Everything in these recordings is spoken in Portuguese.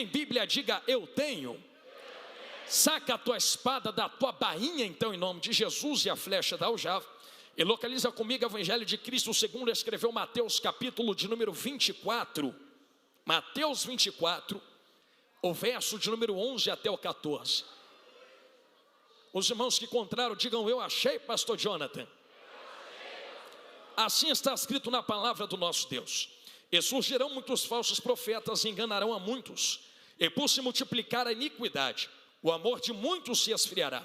tem Bíblia, diga eu tenho. Saca a tua espada da tua bainha, então, em nome de Jesus, e a flecha da aljava, e localiza comigo o Evangelho de Cristo segundo escreveu Mateus, capítulo de número 24. Mateus 24, o verso de número 11 até o 14. Os irmãos que encontraram, digam eu achei, pastor Jonathan. Assim está escrito na palavra do nosso Deus: e surgirão muitos falsos profetas e enganarão a muitos, e por se multiplicar a iniquidade, o amor de muitos se esfriará,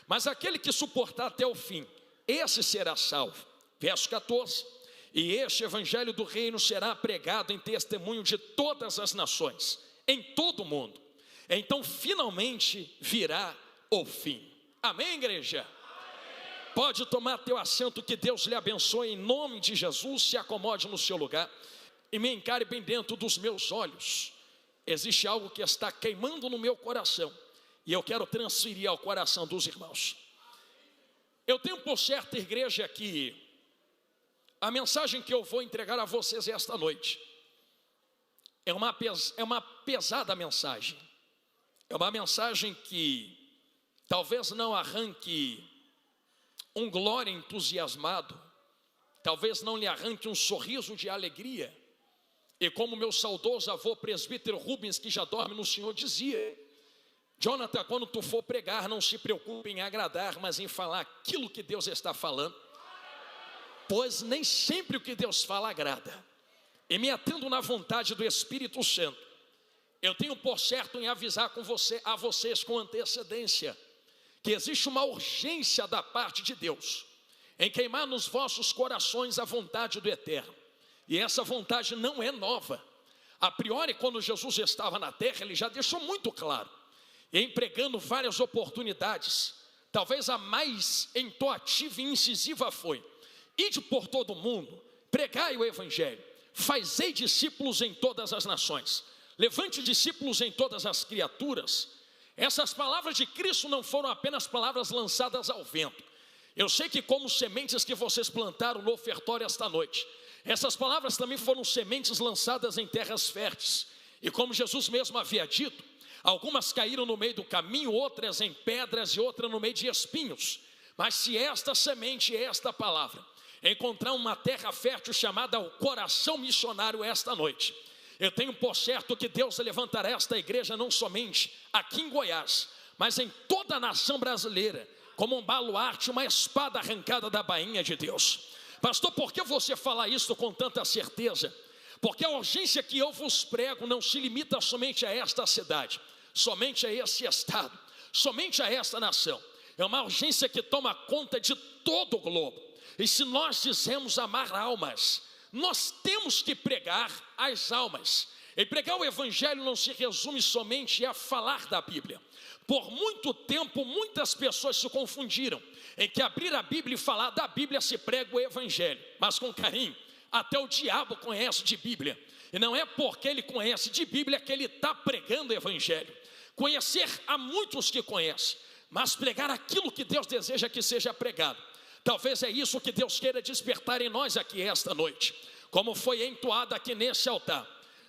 mas aquele que suportar até o fim, esse será salvo. Verso 14: e este evangelho do reino será pregado em testemunho de todas as nações, em todo o mundo, então finalmente virá o fim. Amém, igreja? Amém. Pode tomar teu assento, que Deus lhe abençoe em nome de Jesus. Se acomode no seu lugar e me encare bem dentro dos meus olhos. Existe algo que está queimando no meu coração e eu quero transferir ao coração dos irmãos. Eu tenho por certo, igreja, que a mensagem que eu vou entregar a vocês esta noite é uma pesada mensagem. É uma mensagem que talvez não arranque um glória entusiasmado, talvez não lhe arranque um sorriso de alegria. E como meu saudoso avô presbítero Rubens, que já dorme no Senhor, dizia: Jonathan, quando tu for pregar, não se preocupe em agradar, mas em falar aquilo que Deus está falando, pois nem sempre o que Deus fala agrada. E me atendo na vontade do Espírito Santo, eu tenho por certo em avisar a vocês com antecedência, que existe uma urgência da parte de Deus em queimar nos vossos corações a vontade do Eterno. E essa vontade não é nova. A priori, quando Jesus estava na terra, ele já deixou muito claro, e empregando várias oportunidades, talvez a mais entoativa e incisiva foi: ide por todo o mundo, pregai o evangelho, fazei discípulos em todas as nações, levante discípulos em todas as criaturas. Essas palavras de Cristo não foram apenas palavras lançadas ao vento. Eu sei que como sementes que vocês plantaram no ofertório esta noite, essas palavras também foram sementes lançadas em terras férteis. E como Jesus mesmo havia dito, algumas caíram no meio do caminho, outras em pedras e outras no meio de espinhos. Mas se esta semente, esta palavra, encontrar uma terra fértil chamada o coração missionário esta noite, eu tenho por certo que Deus levantará esta igreja não somente aqui em Goiás, mas em toda a nação brasileira, como um baluarte, uma espada arrancada da bainha de Deus. Pastor, por que você fala isso com tanta certeza? Porque a urgência que eu vos prego não se limita somente a esta cidade, somente a esse estado, somente a esta nação. É uma urgência que toma conta de todo o globo. E se nós dizemos amar almas, nós temos que pregar as almas. E pregar o evangelho não se resume somente a falar da Bíblia. Por muito tempo, muitas pessoas se confundiram em que abrir a Bíblia e falar da Bíblia se prega o evangelho. Mas com carinho, até o diabo conhece de Bíblia. E não é porque ele conhece de Bíblia que ele está pregando o evangelho. Conhecer há muitos que conhecem, mas pregar aquilo que Deus deseja que seja pregado. Talvez é isso que Deus queira despertar em nós aqui esta noite, como foi entoado aqui nesse altar.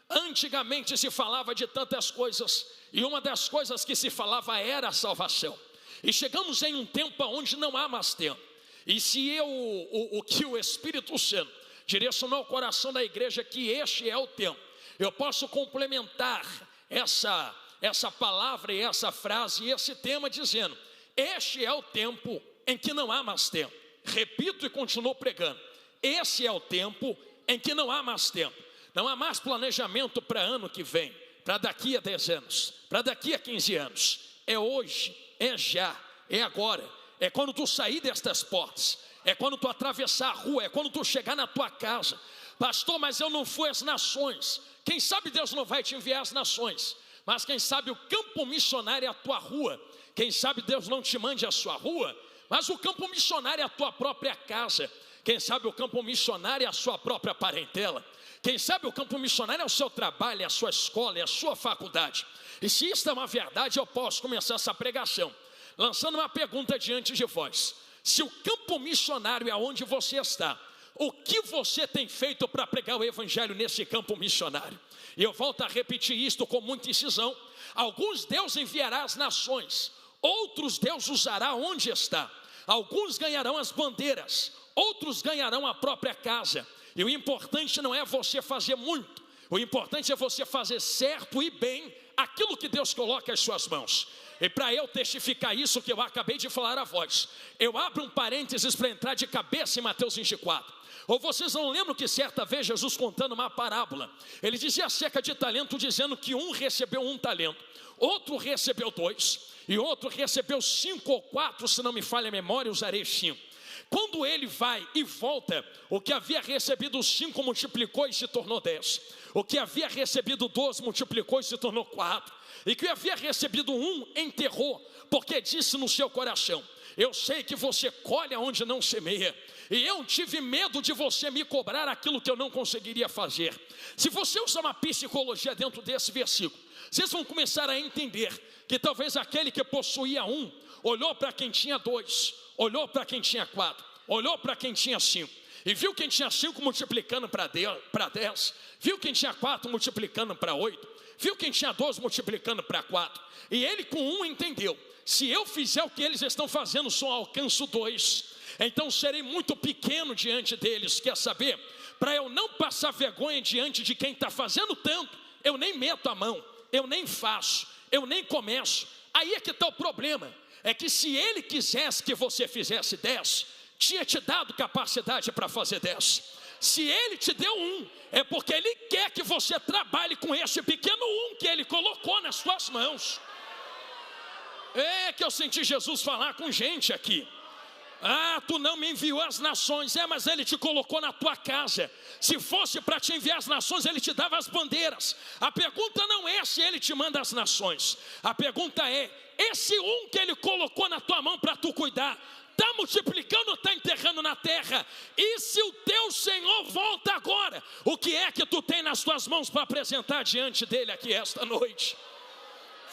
Antigamente se falava de tantas coisas, e uma das coisas que se falava era a salvação. E chegamos em um tempo onde não há mais tempo. E se o que o Espírito Santo direcionou ao coração da igreja que este é o tempo, eu posso complementar essa palavra e essa frase e esse tema dizendo: este é o tempo em que não há mais tempo. Repito e continuo pregando: esse é o tempo em que não há mais tempo. Não há mais planejamento para ano que vem, para daqui a 10 anos, para daqui a 15 anos. É hoje, é já, é agora. É quando tu sair destas portas, é quando tu atravessar a rua, é quando tu chegar na tua casa. Pastor, mas eu não fui às nações. Quem sabe Deus não vai te enviar às nações, mas quem sabe o campo missionário é a tua rua. Quem sabe Deus não te mande a sua rua, mas o campo missionário é a tua própria casa. Quem sabe o campo missionário é a sua própria parentela. Quem sabe o campo missionário é o seu trabalho, é a sua escola, é a sua faculdade. E se isso é uma verdade, eu posso começar essa pregação lançando uma pergunta diante de vós: se o campo missionário é onde você está, o que você tem feito para pregar o evangelho nesse campo missionário? E eu volto a repetir isto com muita incisão. Alguns Deus enviará às nações, outros Deus usará onde está. Alguns ganharão as bandeiras, outros ganharão a própria casa. E o importante não é você fazer muito, o importante é você fazer certo e bem aquilo que Deus coloca às suas mãos. E para eu testificar isso que eu acabei de falar a voz, eu abro um parênteses para entrar de cabeça em Mateus 24. Ou vocês não lembram que certa vez Jesus contando uma parábola, ele dizia acerca de talento, dizendo que um recebeu 1 talento, outro recebeu 2, e outro recebeu 5 ou 4, se não me falha a memória, usarei 5. Quando ele vai e volta, o que havia recebido 5 multiplicou e se tornou 10. O que havia recebido 12 multiplicou e se tornou 4. E que havia recebido 1 enterrou, porque disse no seu coração: eu sei que você colhe onde não semeia, e eu tive medo de você me cobrar aquilo que eu não conseguiria fazer. Se você usar uma psicologia dentro desse versículo, vocês vão começar a entender que talvez aquele que possuía 1, olhou para quem tinha 2, olhou para quem tinha 4, olhou para quem tinha 5, e viu quem tinha 5 multiplicando para 10, viu quem tinha 4 multiplicando para 8, viu quem tinha 12 multiplicando para 4, e ele com 1 entendeu: se eu fizer o que eles estão fazendo, só alcanço 2, então serei muito pequeno diante deles. Quer saber? Para eu não passar vergonha diante de quem está fazendo tanto, eu nem meto a mão, eu nem faço, eu nem começo. Aí é que está o problema, é que se ele quisesse que você fizesse 10, tinha te dado capacidade para fazer 10. Se ele te deu 1, é porque ele quer que você trabalhe com esse pequeno 1 que ele colocou nas suas mãos. É que eu senti Jesus falar com gente aqui. Ah, tu não me enviou às nações. Mas ele te colocou na tua casa. Se fosse para te enviar às nações, ele te dava as bandeiras. A pergunta não é se ele te manda às nações. A pergunta é: esse 1 que ele colocou na tua mão para tu cuidar, está multiplicando ou está enterrando na terra? E se o teu Senhor volta agora, o que é que tu tem nas tuas mãos para apresentar diante dele aqui esta noite?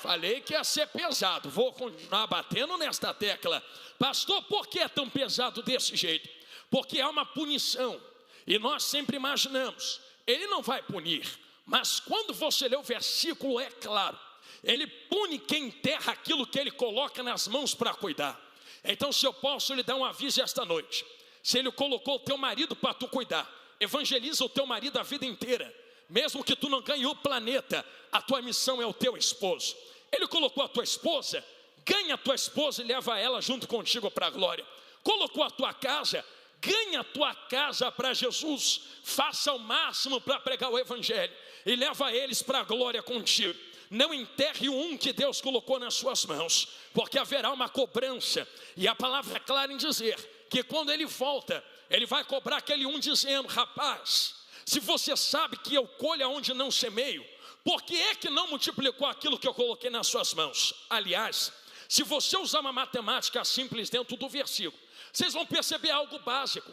Falei que ia ser pesado, vou continuar batendo nesta tecla. Pastor, por que é tão pesado desse jeito? Porque há uma punição, e nós sempre imaginamos, ele não vai punir, mas quando você lê o versículo, é claro, ele pune quem enterra aquilo que ele coloca nas mãos para cuidar. Então, se eu posso lhe dar um aviso esta noite, se ele colocou o teu marido para tu cuidar, evangeliza o teu marido a vida inteira. Mesmo que tu não ganhe o planeta, a tua missão é o teu esposo. Ele colocou a tua esposa, ganha a tua esposa e leva ela junto contigo para a glória. Colocou a tua casa, ganha a tua casa para Jesus. Faça o máximo para pregar o evangelho e leva eles para a glória contigo. Não enterre o 1 que Deus colocou nas suas mãos, porque haverá uma cobrança. E a palavra é clara em dizer que quando ele volta, ele vai cobrar aquele 1 dizendo: rapaz, se você sabe que eu colho onde não semeio, por que é que não multiplicou aquilo que eu coloquei nas suas mãos? Aliás, se você usar uma matemática simples dentro do versículo, vocês vão perceber algo básico.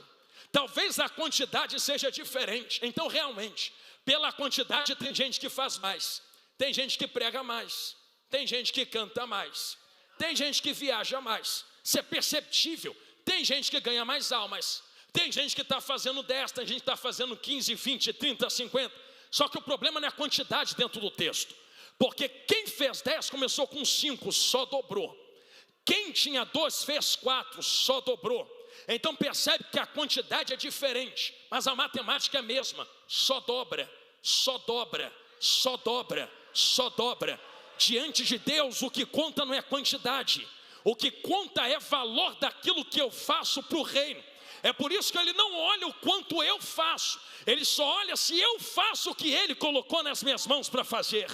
Talvez a quantidade seja diferente. Então realmente, pela quantidade tem gente que faz mais, tem gente que prega mais, tem gente que canta mais, tem gente que viaja mais. Isso é perceptível. Tem gente que ganha mais almas, tem gente que está fazendo 10, tem gente que está fazendo 15, 20, 30, 50. Só que o problema não é a quantidade dentro do texto, porque quem fez 10 começou com 5, só dobrou. Quem tinha 2 fez 4, só dobrou. Então percebe que a quantidade é diferente, mas a matemática é a mesma. Só dobra, só dobra, só dobra, só dobra. Diante de Deus, o que conta não é quantidade, o que conta é valor daquilo que eu faço para o reino. É por isso que ele não olha o quanto eu faço, ele só olha se eu faço o que ele colocou nas minhas mãos para fazer.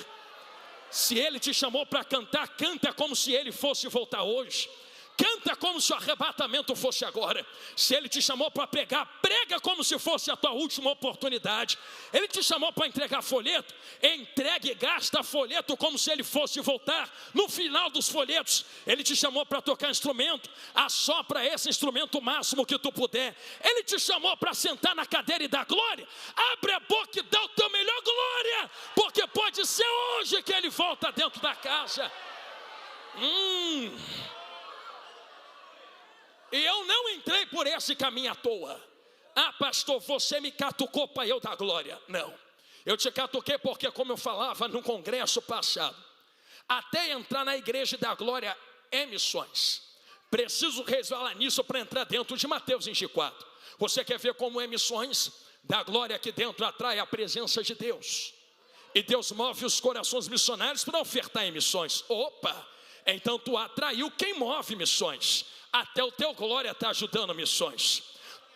Se ele te chamou para cantar, canta como se ele fosse voltar hoje. Canta como se o arrebatamento fosse agora. Se ele te chamou para pregar, prega como se fosse a tua última oportunidade. Ele te chamou para entregar folheto, entregue e gasta folheto como se ele fosse voltar. No final dos folhetos, ele te chamou para tocar instrumento, assopra esse instrumento o máximo que tu puder. Ele te chamou para sentar na cadeira e dar glória. Abre a boca e dá o teu melhor glória, porque pode ser hoje que ele volta dentro da casa. E eu não entrei por esse caminho à toa. Ah, pastor, você me catucou para eu dar glória. Não, eu te catuquei porque, como eu falava no congresso passado, até entrar na igreja da glória é missões. Preciso resvalar nisso para entrar dentro de Mateus 24. Você quer ver como é missões? Da glória aqui dentro atrai a presença de Deus. E Deus move os corações missionários para ofertar em missões. Opa, então tu atraiu quem move missões. Até o teu glória está ajudando missões.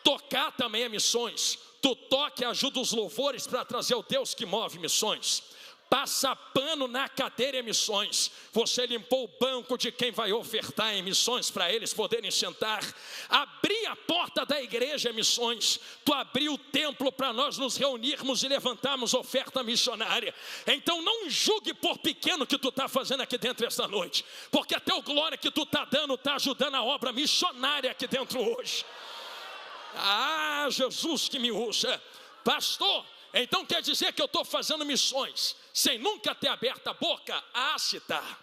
Tocar também é missões. Tu toca e ajuda os louvores para trazer o Deus que move missões. Passa pano na cadeira em missões. Você limpou o banco de quem vai ofertar em missões para eles poderem sentar. Abrir a porta da igreja em missões. Tu abriu o templo para nós nos reunirmos e levantarmos oferta missionária. Então não julgue por pequeno que tu está fazendo aqui dentro esta noite, porque até o glória que tu está dando está ajudando a obra missionária aqui dentro hoje. Ah, Jesus que me usa. Pastor, então quer dizer que eu estou fazendo missões sem nunca ter aberto a boca? Ah, se tá.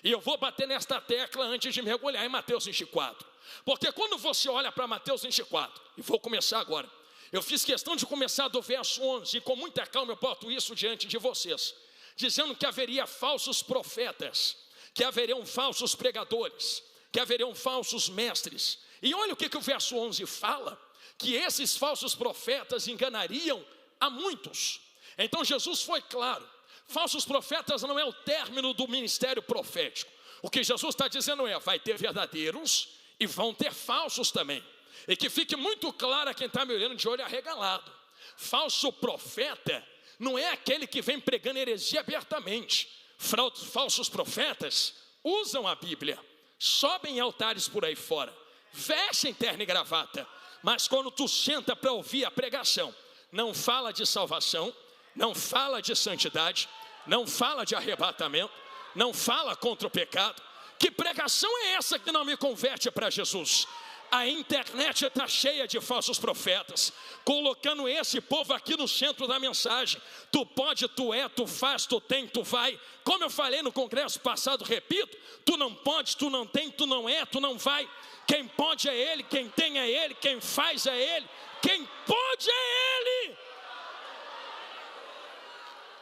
E eu vou bater nesta tecla antes de mergulhar em Mateus 24. Porque quando você olha para Mateus 24, e vou começar agora, eu fiz questão de começar do verso 11, e com muita calma eu boto isso diante de vocês, dizendo que haveria falsos profetas, que haveriam falsos pregadores, que haveriam falsos mestres. E olha o que o verso 11 fala, que esses falsos profetas enganariam a muitos. Então Jesus foi claro, falsos profetas não é o término do ministério profético. O que Jesus está dizendo é, vai ter verdadeiros e vão ter falsos também. E que fique muito claro a quem está me olhando de olho arregalado, falso profeta não é aquele que vem pregando heresia abertamente. Falsos profetas usam a Bíblia, sobem em altares por aí fora, vestem terno e gravata, mas quando tu senta para ouvir a pregação, não fala de salvação, não fala de santidade, não fala de arrebatamento, não fala contra o pecado. Que pregação é essa que não me converte para Jesus? A internet está cheia de falsos profetas, colocando esse povo aqui no centro da mensagem. Tu pode, tu é, tu faz, tu tem, tu vai. Como eu falei no congresso passado, repito, tu não pode, tu não tem, tu não é, tu não vai. Quem pode é Ele, quem tem é Ele, quem faz é Ele, quem pode é Ele.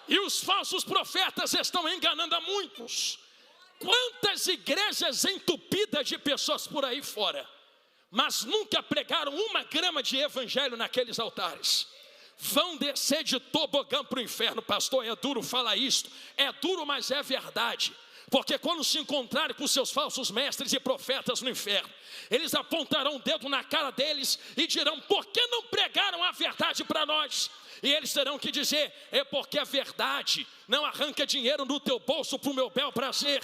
E os falsos profetas estão enganando a muitos. Quantas igrejas entupidas de pessoas por aí fora, mas nunca pregaram uma grama de evangelho naqueles altares. Vão descer de tobogã para o inferno. Pastor, é duro falar isto, é duro, mas é verdade. Porque quando se encontrarem com seus falsos mestres e profetas no inferno, eles apontarão o dedo na cara deles e dirão, por que não pregaram a verdade para nós? E eles terão que dizer, é porque a verdade não arranca dinheiro do teu bolso para o meu bel prazer.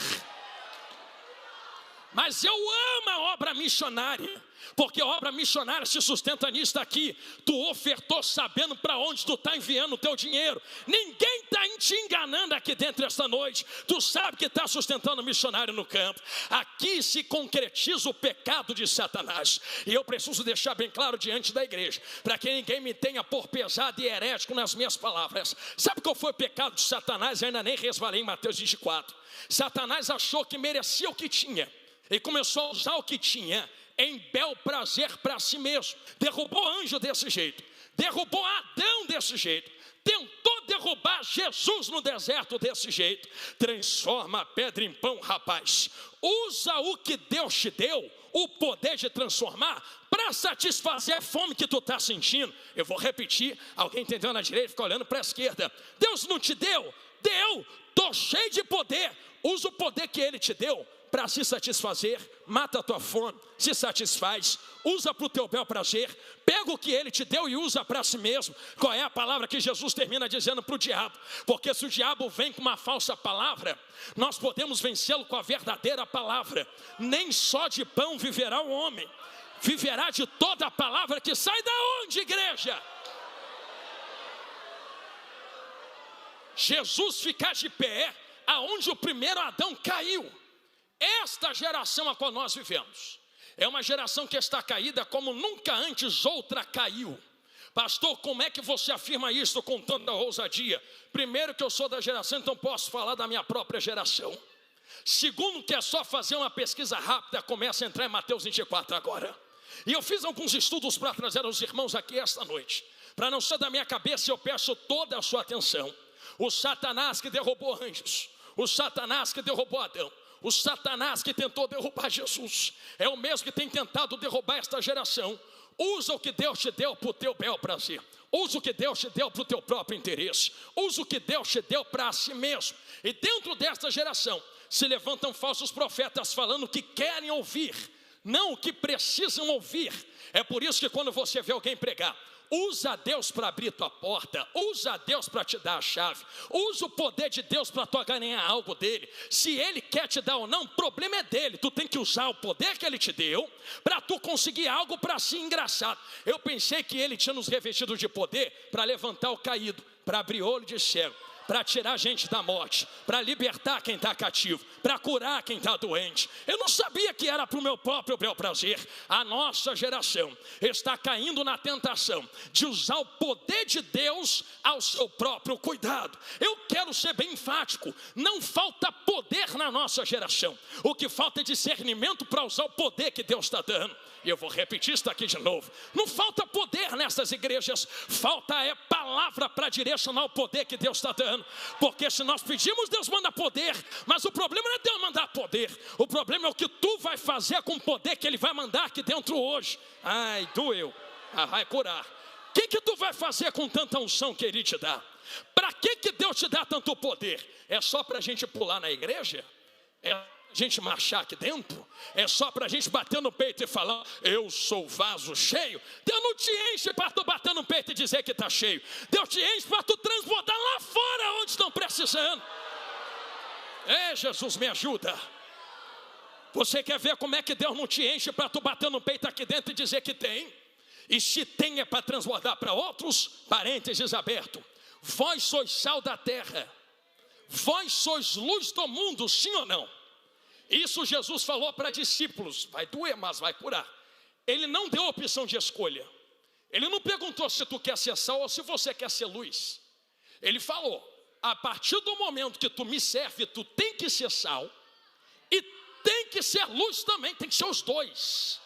Mas eu amo a obra missionária, porque a obra missionária se sustenta nisso aqui. Tu ofertou sabendo para onde tu está enviando o teu dinheiro. Ninguém está te enganando aqui dentro esta noite. Tu sabe que está sustentando o missionário no campo. Aqui se concretiza o pecado de Satanás. E eu preciso deixar bem claro diante da igreja, para que ninguém me tenha por pesado e herético nas minhas palavras. Sabe qual foi o pecado de Satanás? Eu ainda nem resvalei em Mateus 24. Satanás achou que merecia o que tinha e começou a usar o que tinha em bel prazer para si mesmo. Derrubou anjo desse jeito, derrubou Adão desse jeito, tentou derrubar Jesus no deserto desse jeito. Transforma a pedra em pão, rapaz. Usa o que Deus te deu, o poder de transformar, para satisfazer a fome que tu está sentindo. Eu vou repetir, alguém entendeu na direita, fica olhando para a esquerda. Deus não te deu? Deu, estou cheio de poder. Usa o poder que Ele te deu para se satisfazer, mata a tua fome, se satisfaz, usa para o teu bel prazer, pega o que Ele te deu e usa para si mesmo. Qual é a palavra que Jesus termina dizendo para o diabo? Porque se o diabo vem com uma falsa palavra, nós podemos vencê-lo com a verdadeira palavra. Nem só de pão viverá o homem, viverá de toda a palavra que sai da onde, igreja? Jesus ficar de pé aonde o primeiro Adão caiu. Esta geração a qual nós vivemos é uma geração que está caída como nunca antes outra caiu. Pastor, como é que você afirma isso com tanta ousadia? Primeiro, que eu sou da geração, então posso falar da minha própria geração. Segundo, que é só fazer uma pesquisa rápida, começa a entrar em Mateus 24 agora. E eu fiz alguns estudos para trazer aos irmãos aqui esta noite. Para não ser da minha cabeça, eu peço toda a sua atenção. O Satanás que derrubou anjos, o Satanás que derrubou Adão, o Satanás que tentou derrubar Jesus, é o mesmo que tem tentado derrubar esta geração. Usa o que Deus te deu para o teu bel prazer. Usa o que Deus te deu para o teu próprio interesse. Usa o que Deus te deu para si mesmo. E dentro desta geração se levantam falsos profetas falando o que querem ouvir, não o que precisam ouvir. É por isso que quando você vê alguém pregar, usa Deus para abrir tua porta, usa Deus para te dar a chave, usa o poder de Deus para tu ganhar algo dele. Se ele quer te dar ou não, o problema é dele. Tu tem que usar o poder que ele te deu para tu conseguir algo para si. Engraçado, eu pensei que ele tinha nos revestido de poder para levantar o caído, para abrir olho de cego, para tirar a gente da morte, para libertar quem está cativo, para curar quem está doente. Eu não sabia que era para o meu próprio bel prazer. A nossa geração está caindo na tentação de usar o poder de Deus ao seu próprio cuidado. Eu quero ser bem enfático, não falta poder na nossa geração. O que falta é discernimento para usar o poder que Deus está dando. E eu vou repetir isso aqui de novo. Não falta poder nessas igrejas, falta é palavra para direcionar o poder que Deus está dando. Porque se nós pedimos, Deus manda poder. Mas o problema não é Deus mandar poder, o problema é o que tu vai fazer com o poder que Ele vai mandar aqui dentro hoje. Ai, doeu, vai curar. O que tu vai fazer com tanta unção que Ele te dá? Para que Deus te dá tanto poder? É só para a gente pular na igreja? É a gente marchar aqui dentro? É só para a gente bater no peito e falar, eu sou vaso cheio? Deus não te enche para tu bater no peito e dizer que está cheio. Deus te enche para tu transbordar lá fora onde estão precisando. Jesus, me ajuda. Você quer ver como é que Deus não te enche para tu bater no peito aqui dentro e dizer que tem? E se tem é para transbordar para outros? Parênteses aberto. Vós sois sal da terra, vós sois luz do mundo, sim ou não? Isso Jesus falou para discípulos. Vai doer, mas vai curar. Ele não deu opção de escolha. Ele não perguntou se tu quer ser sal ou se você quer ser luz. Ele falou, a partir do momento que tu me serve, tu tem que ser sal e tem que ser luz também, tem que ser os dois.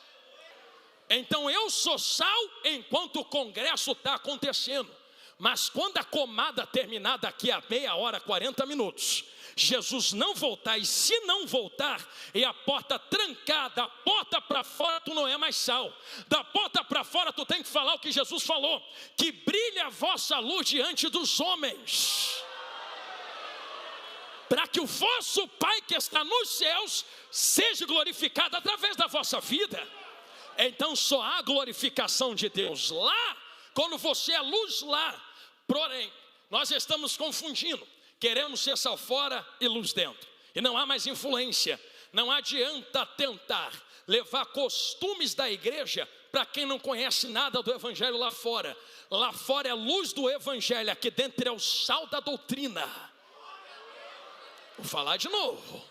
Então eu sou sal enquanto o congresso está acontecendo. Mas quando a comada terminar daqui a meia hora, 40 minutos, Jesus não voltar, e se não voltar, e a porta trancada, a porta para fora, tu não é mais sal. Da porta para fora tu tem que falar o que Jesus falou, que brilhe a vossa luz diante dos homens, para que o vosso Pai que está nos céus seja glorificado através da vossa vida. Então só há glorificação de Deus lá, quando você é luz lá. Porém, nós estamos confundindo. Queremos ser sal fora e luz dentro. E não há mais influência. Não adianta tentar levar costumes da igreja para quem não conhece nada do evangelho lá fora. Lá fora é luz do evangelho, aqui dentro é o sal da doutrina. Vou falar de novo.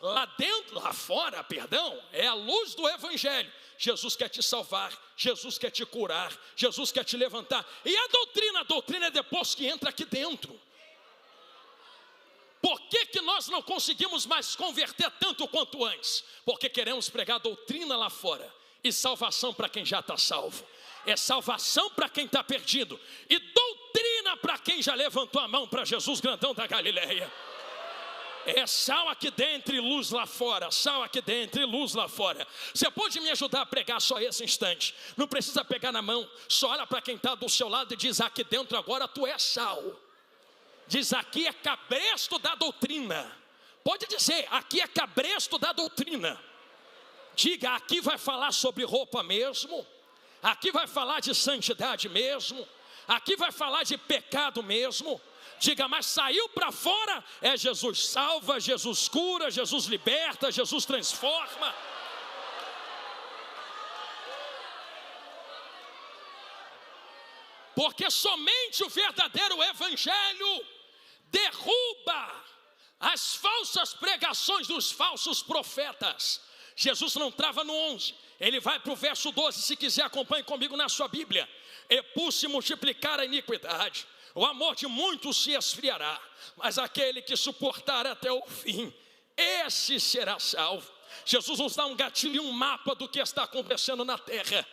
Lá dentro, lá fora, perdão, é a luz do evangelho. Jesus quer te salvar, Jesus quer te curar, Jesus quer te levantar. E a doutrina é depois que entra aqui dentro. Por que nós não conseguimos mais converter tanto quanto antes? Porque queremos pregar doutrina lá fora e salvação para quem já está salvo. É salvação para quem está perdido e doutrina para quem já levantou a mão para Jesus grandão da Galileia. É sal aqui dentro e luz lá fora. Sal aqui dentro e luz lá fora. Você pode me ajudar a pregar só esse instante? Não precisa pegar na mão. Só olha para quem está do seu lado e diz, aqui dentro agora tu é sal. Diz, aqui é cabresto da doutrina. Pode dizer, aqui é cabresto da doutrina. Diga, aqui vai falar sobre roupa mesmo. Aqui vai falar de santidade mesmo. Aqui vai falar de pecado mesmo. Diga, mas saiu para fora, é Jesus salva, Jesus cura, Jesus liberta, Jesus transforma. Porque somente o verdadeiro evangelho derruba as falsas pregações dos falsos profetas. Jesus não trava no 11, ele vai para o verso 12, se quiser acompanhe comigo na sua Bíblia. E por se multiplicar a iniquidade, o amor de muitos se esfriará, mas aquele que suportar até o fim, esse será salvo. Jesus nos dá um gatilho e um mapa do que está acontecendo na terra.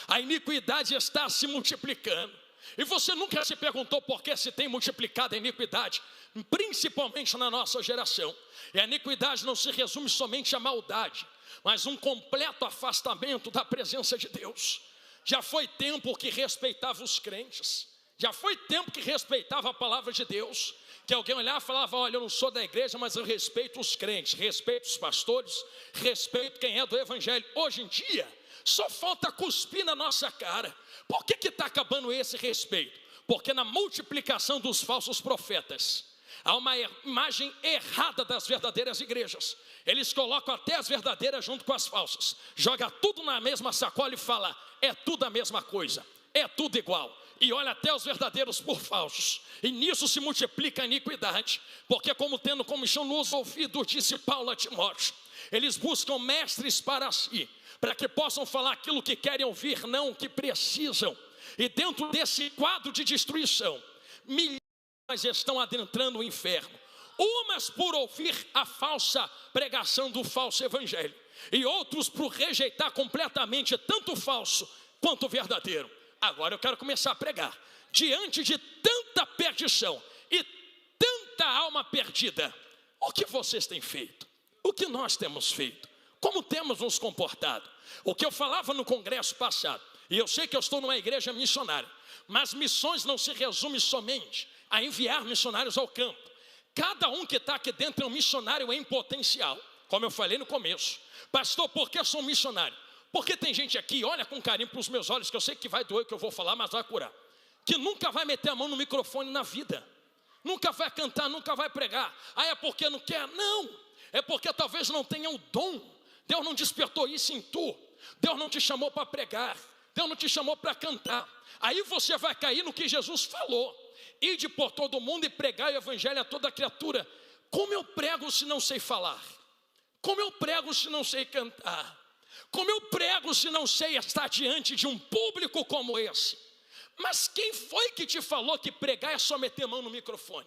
A iniquidade está se multiplicando. E você nunca se perguntou por que se tem multiplicado a iniquidade, principalmente na nossa geração. E a iniquidade não se resume somente à maldade, mas um completo afastamento da presença de Deus. Já foi tempo que respeitava os crentes, já foi tempo que respeitava a palavra de Deus, que alguém olhava e falava: olha, eu não sou da igreja, mas eu respeito os crentes, respeito os pastores, respeito quem é do evangelho. Hoje em dia, só falta cuspir na nossa cara. Por que está acabando esse respeito? Porque na multiplicação dos falsos profetas, há uma imagem errada das verdadeiras igrejas. Eles colocam até as verdadeiras junto com as falsas, joga tudo na mesma sacola e fala: é tudo a mesma coisa, é tudo igual. E olha até os verdadeiros por falsos. E nisso se multiplica a iniquidade. Porque como tendo comichão nos ouvidos, disse Paulo a Timóteo, eles buscam mestres para si, para que possam falar aquilo que querem ouvir, não o que precisam. E dentro desse quadro de destruição, milhares estão adentrando o inferno. Umas por ouvir a falsa pregação do falso evangelho, e outros por rejeitar completamente tanto o falso quanto o verdadeiro. Agora eu quero começar a pregar. Diante de tanta perdição e tanta alma perdida, o que vocês têm feito? O que nós temos feito? Como temos nos comportado? O que eu falava no congresso passado, e eu sei que eu estou numa igreja missionária, mas missões não se resume somente a enviar missionários ao campo. Cada um que está aqui dentro é um missionário em potencial, como eu falei no começo. Pastor, por que eu sou um missionário? Porque tem gente aqui, olha com carinho para os meus olhos, que eu sei que vai doer o que eu vou falar, mas vai curar, que nunca vai meter a mão no microfone na vida, nunca vai cantar, nunca vai pregar. Ah, é porque não quer? Não, é porque talvez não tenha o dom. Deus não despertou isso em tu. Deus não te chamou para pregar, Deus não te chamou para cantar. Aí você vai cair no que Jesus falou: ide por todo mundo e pregai o evangelho a toda criatura. Como eu prego se não sei falar? Como eu prego se não sei cantar? Como eu prego se não sei estar diante de um público como esse? Mas quem foi que te falou que pregar é só meter a mão no microfone?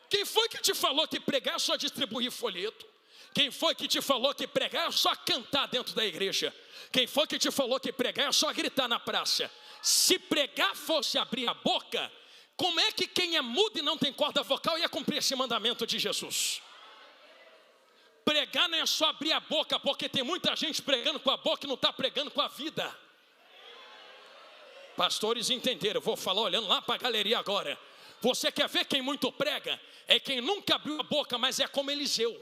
Quem foi que te falou que pregar é só distribuir folheto? Quem foi que te falou que pregar é só cantar dentro da igreja? Quem foi que te falou que pregar é só gritar na praça? Se pregar fosse abrir a boca, como é que quem é mudo e não tem corda vocal ia cumprir esse mandamento de Jesus? Pregar não é só abrir a boca, porque tem muita gente pregando com a boca e não está pregando com a vida. Pastores entenderam, eu vou falar olhando lá para a galeria agora. Você quer ver quem muito prega? É quem nunca abriu a boca, mas é como Eliseu.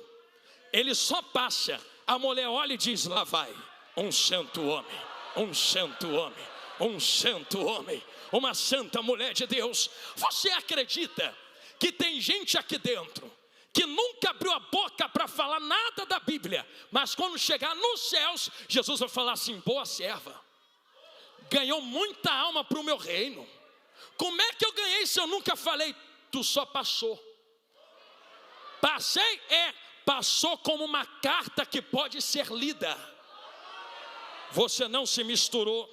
Ele só passa, a mulher olha e diz: lá vai um santo homem, um santo homem, um santo homem, uma santa mulher de Deus. Você acredita que tem gente aqui dentro que nunca abriu a boca para falar nada da Bíblia, mas quando chegar nos céus, Jesus vai falar assim: boa serva, ganhou muita alma para o meu reino. Como é que eu ganhei se eu nunca falei? Tu só passou. Passei? Passou como uma carta que pode ser lida. Você não se misturou,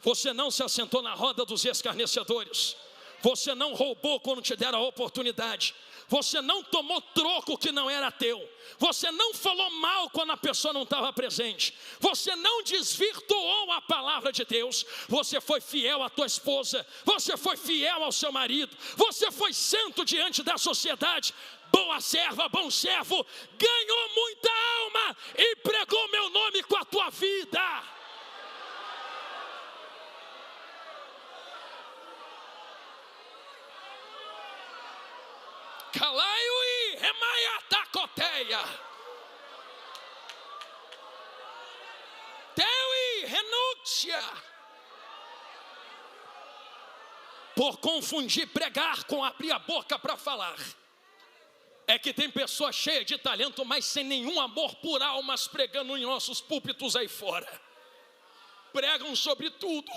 você não se assentou na roda dos escarnecedores, você não roubou quando te deram a oportunidade, você não tomou troco que não era teu, você não falou mal quando a pessoa não estava presente, você não desvirtuou a palavra de Deus, você foi fiel à tua esposa, você foi fiel ao seu marido, você foi santo diante da sociedade. Boa serva, bom servo, ganhou muita alma e pregou meu nome com a tua vida. Calaiui, remaiatacoteia. Teui, renúncia. Por confundir pregar com abrir a boca para falar. É que tem pessoas cheias de talento, mas sem nenhum amor por almas, pregando em nossos púlpitos aí fora. Pregam sobre tudo,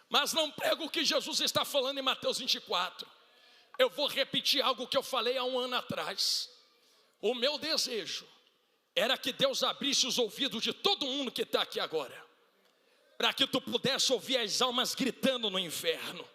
mas não pregam o que Jesus está falando em Mateus 24. Eu vou repetir algo que eu falei há um ano atrás. O meu desejo era que Deus abrisse os ouvidos de todo mundo que está aqui agora, para que tu pudesse ouvir as almas gritando no inferno,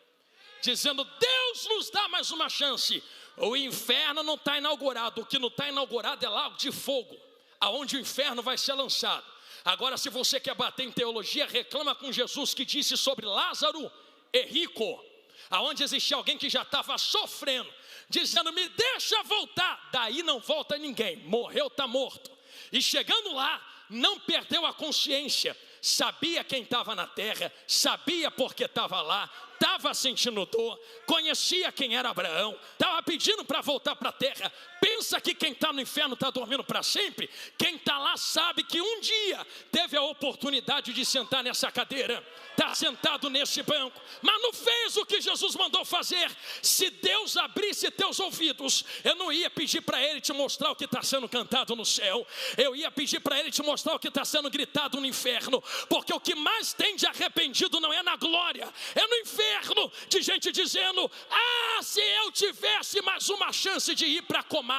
dizendo: Deus nos dá mais uma chance. O inferno não está inaugurado. O que não está inaugurado é lago de fogo, aonde o inferno vai ser lançado. Agora, se você quer bater em teologia, reclama com Jesus que disse sobre Lázaro e rico, aonde existia alguém que já estava sofrendo, dizendo: me deixa voltar. Daí não volta ninguém, morreu, está morto. E chegando lá, não perdeu a consciência, sabia quem estava na terra, sabia porque estava lá, estava sentindo dor, conhecia quem era Abraão, estava pedindo para voltar para a terra. Pensa que quem está no inferno está dormindo para sempre? Quem está lá sabe que um dia teve a oportunidade de sentar nessa cadeira, está sentado nesse banco, mas não fez o que Jesus mandou fazer. Se Deus abrisse teus ouvidos, eu não ia pedir para Ele te mostrar o que está sendo cantado no céu, eu ia pedir para Ele te mostrar o que está sendo gritado no inferno, porque o que mais tem de arrependido não é na glória, é no inferno, de gente dizendo: ah, se eu tivesse mais uma chance de ir para a comada.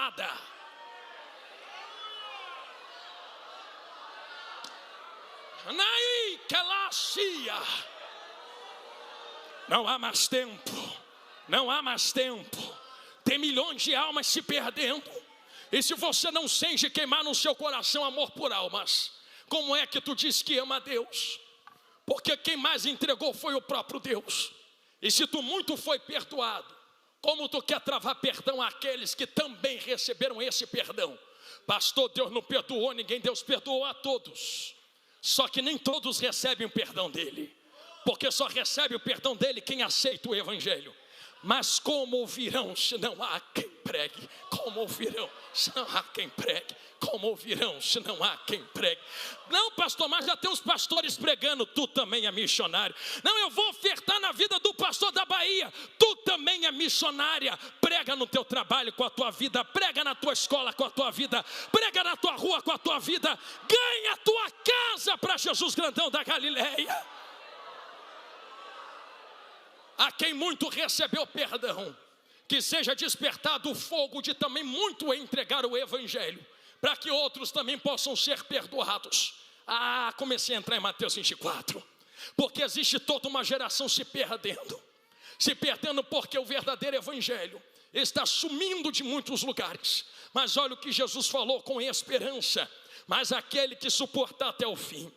Não há mais tempo, não há mais tempo. Tem milhões de almas se perdendo. E se você não sente queimar no seu coração amor por almas, como é que tu diz que ama a Deus? Porque quem mais entregou foi o próprio Deus. E se tu muito foi perdoado, como tu quer travar perdão àqueles que também receberam esse perdão? Pastor, Deus não perdoou ninguém, Deus perdoou a todos. Só que nem todos recebem o perdão dele, porque só recebe o perdão dele quem aceita o evangelho. Mas como ouvirão se não há quem pregue? Como ouvirão se não há quem pregue? Como ouvirão se não há quem pregue? Não, pastor, mas já tem os pastores pregando. Tu também é missionário. Não, eu vou ofertar na vida do pastor da Bahia. Tu também é missionária. Prega no teu trabalho com a tua vida, prega na tua escola com a tua vida, prega na tua rua com a tua vida. Ganha a tua casa para Jesus grandão da Galileia. A quem muito recebeu perdão, que seja despertado o fogo de também muito entregar o evangelho, para que outros também possam ser perdoados. Comecei a entrar em Mateus 24, porque existe toda uma geração se perdendo porque o verdadeiro evangelho está sumindo de muitos lugares. Mas olha o que Jesus falou com esperança: mas aquele que suportar até o fim,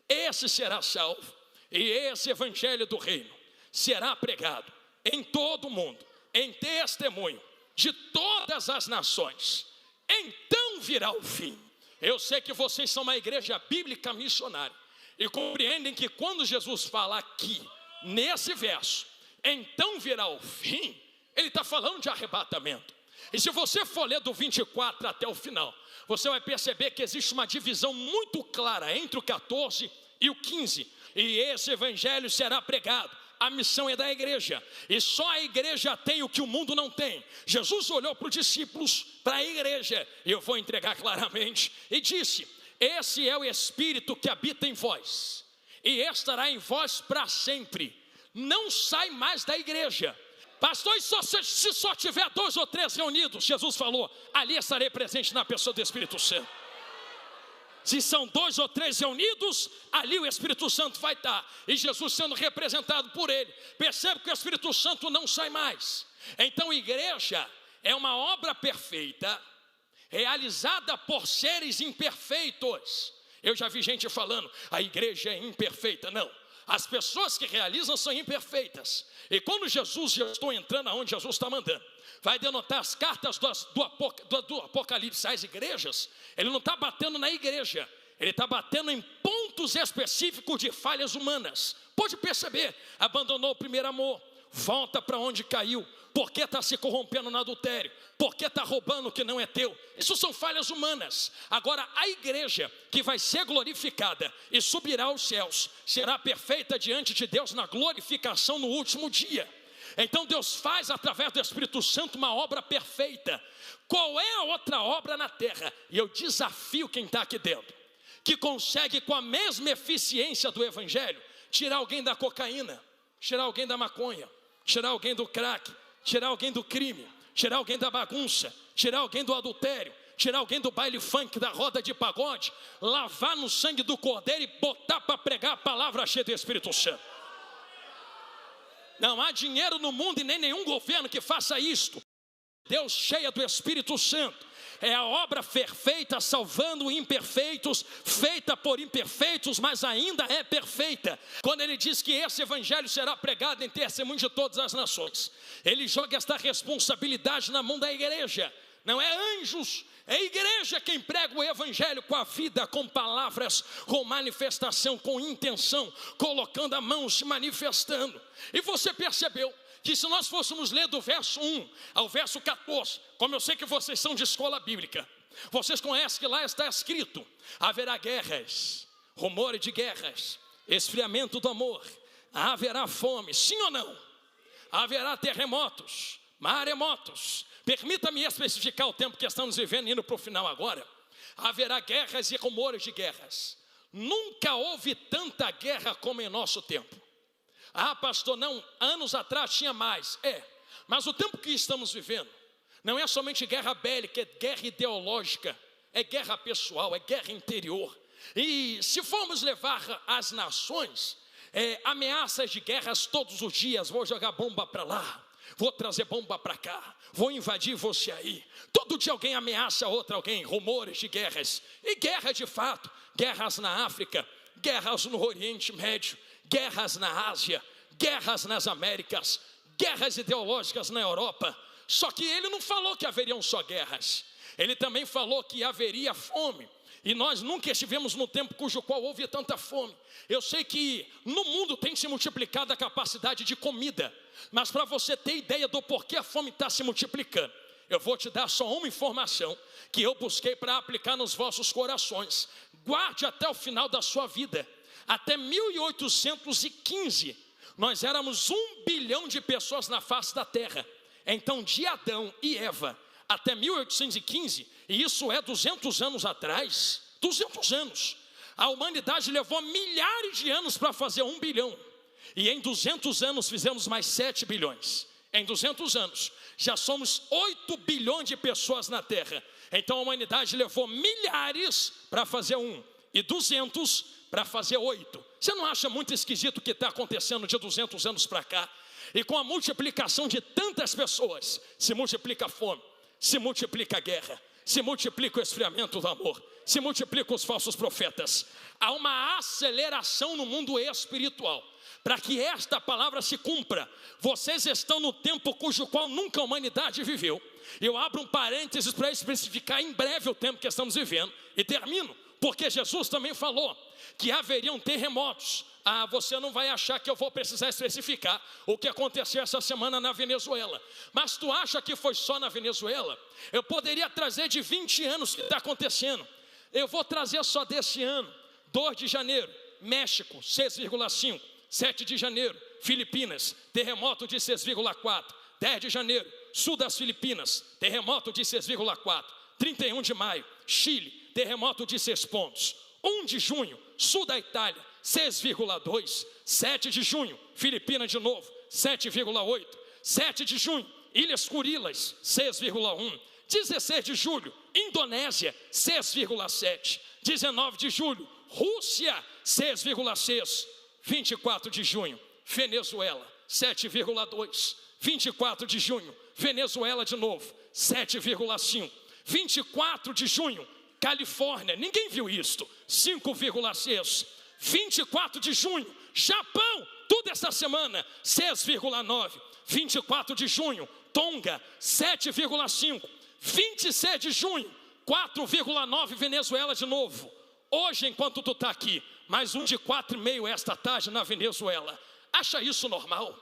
esse será salvo. E esse evangelho do reino será pregado em todo o mundo, em testemunho de todas as nações. Então virá o fim. Eu sei que vocês são uma igreja bíblica missionária e compreendem que quando Jesus fala aqui, nesse verso, então virá o fim, ele está falando de arrebatamento. E se você for ler do 24 até o final, você vai perceber que existe uma divisão muito clara entre o 14 e o 15. E esse evangelho será pregado. A missão é da igreja, e só a igreja tem o que o mundo não tem. Jesus olhou para os discípulos, para a igreja, e eu vou entregar claramente, e disse: esse é o Espírito que habita em vós, e estará em vós para sempre. Não sai mais da igreja. Pastor, se só tiver 2 ou 3 reunidos, Jesus falou: ali estarei presente na pessoa do Espírito Santo. Se são 2 ou 3 reunidos, ali o Espírito Santo vai estar. E Jesus sendo representado por ele. Percebe que o Espírito Santo não sai mais. Então igreja é uma obra perfeita, realizada por seres imperfeitos. Eu já vi gente falando: a igreja é imperfeita. Não, as pessoas que realizam são imperfeitas. E quando Jesus, eu estou entrando aonde Jesus está mandando, vai denotar as cartas do Apocalipse às igrejas. Ele não está batendo na igreja, ele está batendo em pontos específicos de falhas humanas. Pode perceber: abandonou o primeiro amor, volta para onde caiu, porque está se corrompendo no adultério, porque está roubando o que não é teu. Isso são falhas humanas. Agora a igreja que vai ser glorificada e subirá aos céus, será perfeita diante de Deus na glorificação no último dia. Então Deus faz através do Espírito Santo uma obra perfeita. Qual é a outra obra na terra? E eu desafio quem está aqui dentro, que consegue com a mesma eficiência do evangelho tirar alguém da cocaína, tirar alguém da maconha, tirar alguém do crack, tirar alguém do crime, tirar alguém da bagunça, tirar alguém do adultério, tirar alguém do baile funk, da roda de pagode, lavar no sangue do cordeiro e botar para pregar a palavra cheia do Espírito Santo. Não há dinheiro no mundo e nem nenhum governo que faça isto. Deus cheia do Espírito Santo. É a obra perfeita, salvando imperfeitos, feita por imperfeitos, mas ainda é perfeita. Quando ele diz que esse evangelho será pregado em testemunho de todas as nações, ele joga esta responsabilidade na mão da igreja. Não é anjos, é a igreja quem prega o evangelho com a vida, com palavras, com manifestação, com intenção, colocando a mão, se manifestando. E você percebeu que se nós fôssemos ler do verso 1 ao verso 14, como eu sei que vocês são de escola bíblica, vocês conhecem que lá está escrito: haverá guerras, rumores de guerras, esfriamento do amor, haverá fome, sim ou não? Haverá terremotos, maremotos. Permita-me especificar o tempo que estamos vivendo, indo para o final agora. Haverá guerras e rumores de guerras. Nunca houve tanta guerra como em nosso tempo. Ah, pastor, não, anos atrás tinha mais. Mas o tempo que estamos vivendo não é somente guerra bélica, é guerra ideológica, é guerra pessoal, é guerra interior. E se formos levar as nações, ameaças de guerras todos os dias: vou jogar bomba para lá, vou trazer bomba para cá, vou invadir você aí. Todo dia alguém ameaça alguém, rumores de guerras. E guerra de fato, guerras na África, guerras no Oriente Médio, guerras na Ásia, guerras nas Américas, guerras ideológicas na Europa. Só que ele não falou que haveriam só guerras, ele também falou que haveria fome. E nós nunca estivemos no tempo cujo qual houve tanta fome. Eu sei que no mundo tem se multiplicado a capacidade de comida, mas para você ter ideia do porquê a fome está se multiplicando, eu vou te dar só uma informação que eu busquei para aplicar nos vossos corações. Guarde até o final da sua vida. Até 1815, nós éramos 1 bilhão de pessoas na face da terra. Então, de Adão e Eva até 1815, e isso é 200 anos atrás, 200 anos, a humanidade levou milhares de anos para fazer 1 bilhão, e em 200 anos fizemos mais 7 bilhões, em 200 anos, já somos 8 bilhões de pessoas na terra. Então a humanidade levou milhares para fazer 1, e 200 para fazer 8, você não acha muito esquisito o que está acontecendo de 200 anos para cá? E com a multiplicação de tantas pessoas, se multiplica a fome, se multiplica a guerra, se multiplica o esfriamento do amor, se multiplicam os falsos profetas. Há uma aceleração no mundo espiritual. Para que esta palavra se cumpra, vocês estão no tempo cujo qual nunca a humanidade viveu. Eu abro um parênteses para especificar em breve o tempo que estamos vivendo e termino, porque Jesus também falou que haveriam terremotos. Você não vai achar que eu vou precisar especificar o que aconteceu essa semana na Venezuela, mas tu acha que foi só na Venezuela? Eu poderia trazer de 20 anos que está acontecendo. Eu vou trazer só desse ano. 2 de janeiro, México, 6,5. 7 de janeiro, Filipinas, terremoto de 6,4. 10 de janeiro, sul das Filipinas, terremoto de 6,4. 31 de maio, Chile, terremoto de 6 pontos. 1 de junho, sul da Itália, 6,2. 7 de junho, Filipinas de novo, 7,8. 7 de junho, Ilhas Kurilas, 6,1. 16 de julho, Indonésia, 6,7. 19 de julho, Rússia, 6,6. 24 de junho, Venezuela, 7,2. 24 de junho, Venezuela de novo, 7,5. 24 de junho, Califórnia, ninguém viu isto, 5,6. 24 de junho, Japão, tudo essa semana, 6,9. 24 de junho, Tonga, 7,5. 26 de junho, 4,9, Venezuela de novo. Hoje, enquanto tu está aqui, mais um de 4,5 esta tarde na Venezuela. Acha isso normal?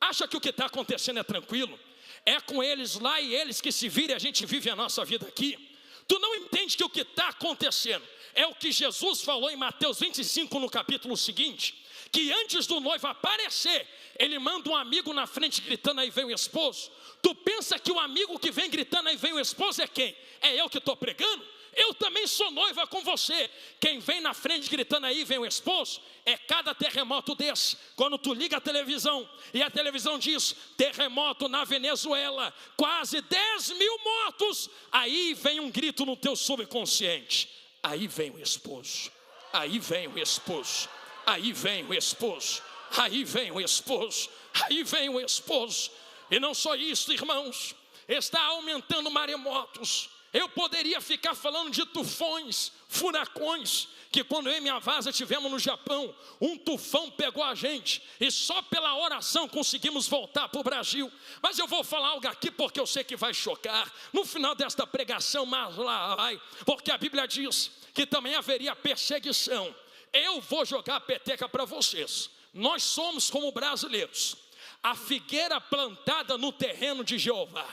Acha que o que está acontecendo é tranquilo? É com eles lá e eles que se virem, a gente vive a nossa vida aqui. Tu não entende que o que está acontecendo é o que Jesus falou em Mateus 25 no capítulo seguinte, que antes do noivo aparecer, ele manda um amigo na frente gritando: aí vem o esposo. Tu pensa que o amigo que vem gritando aí vem o esposo é quem? É eu que estou pregando? Eu também sou noiva com você. Quem vem na frente gritando aí vem o esposo é cada terremoto desse. Quando tu liga a televisão e a televisão diz terremoto na Venezuela, quase 10.000 mortos, aí vem um grito no teu subconsciente: aí vem o esposo, aí vem o esposo, aí vem o esposo, aí vem o esposo, aí vem o esposo. E não só isso, irmãos, está aumentando maremotos. Eu poderia ficar falando de tufões, furacões, que quando eu e minha vaza estivemos no Japão, um tufão pegou a gente, e só pela oração conseguimos voltar para o Brasil. Mas eu vou falar algo aqui porque eu sei que vai chocar, no final desta pregação, mas lá vai, porque a Bíblia diz que também haveria perseguição. Eu vou jogar a peteca para vocês. Nós somos como brasileiros, a figueira plantada no terreno de Jeová.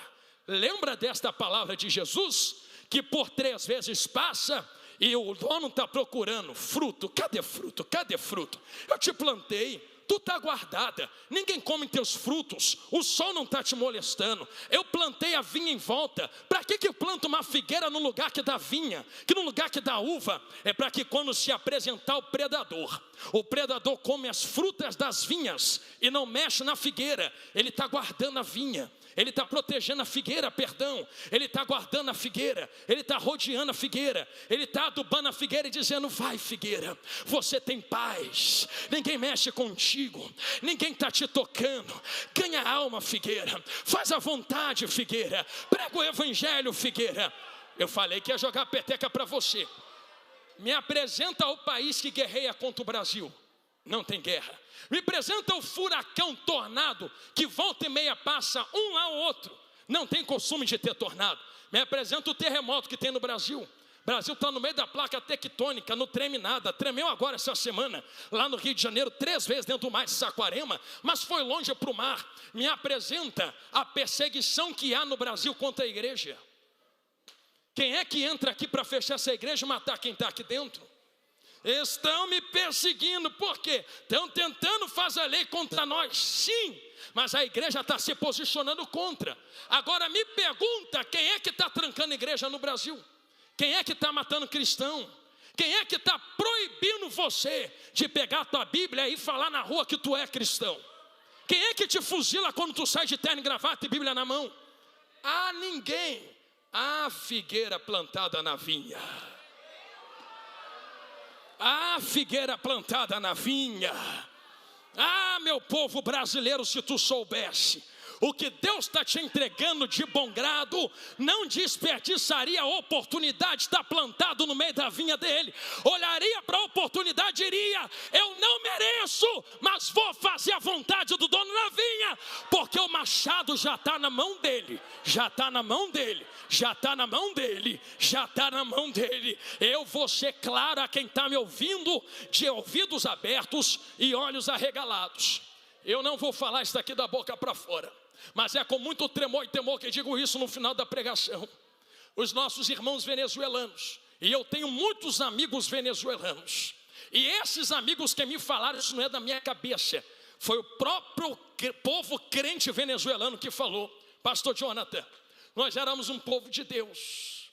Lembra desta palavra de Jesus? Que por 3 vezes passa e o dono está procurando fruto. Cadê fruto? Cadê fruto? Eu te plantei, tu está guardada, ninguém come teus frutos, o sol não está te molestando. Eu plantei a vinha em volta. Para que eu planto uma figueira no lugar que dá vinha, que no lugar que dá uva? É para que quando se apresentar o predador come as frutas das vinhas e não mexe na figueira. Ele está guardando a vinha, ele está protegendo a figueira, ele está guardando a figueira, ele está rodeando a figueira, ele está adubando a figueira e dizendo: vai figueira, você tem paz, ninguém mexe contigo, ninguém está te tocando. Ganha alma, figueira, faz a vontade, figueira, prega o evangelho, figueira. Eu falei que ia jogar a peteca para você. Me apresenta o país que guerreia contra o Brasil. Não tem guerra. Me apresenta o furacão, tornado, que volta e meia passa um lá ou outro. Não tem costume de ter tornado. Me apresenta o terremoto que tem no Brasil. O Brasil está no meio da placa tectônica, não treme nada. Tremeu agora essa semana, lá no Rio de Janeiro, 3 vezes dentro do mar de Saquarema, mas foi longe para o mar. Me apresenta a perseguição que há no Brasil contra a igreja. Quem é que entra aqui para fechar essa igreja e matar quem está aqui dentro? Estão me perseguindo, por quê? Estão tentando fazer lei contra nós, sim, mas a igreja está se posicionando contra. Agora me pergunta, quem é que está trancando a igreja no Brasil? Quem é que está matando cristão? Quem é que está proibindo você de pegar a tua Bíblia e falar na rua que tu é cristão? Quem é que te fuzila quando tu sai de terno e gravata e Bíblia na mão? Ah, ninguém. A figueira plantada na vinha. A figueira plantada na vinha. Ah, meu povo brasileiro, se tu soubesse o que Deus está te entregando de bom grado, não desperdiçaria a oportunidade de estar plantado no meio da vinha dele. Olharia para a oportunidade e diria: eu não mereço, mas vou fazer a vontade do dono na vinha, porque o machado já está na mão dele, já está na mão dele, já está na mão dele, já está na mão dele. Eu vou ser claro a quem está me ouvindo, de ouvidos abertos e olhos arregalados. Eu não vou falar isso daqui da boca para fora, mas é com muito tremor e temor que digo isso no final da pregação. Os nossos irmãos venezuelanos, e eu tenho muitos amigos venezuelanos, e esses amigos que me falaram, isso não é da minha cabeça, foi o próprio povo crente venezuelano que falou: pastor Jonathan, nós éramos um povo de Deus,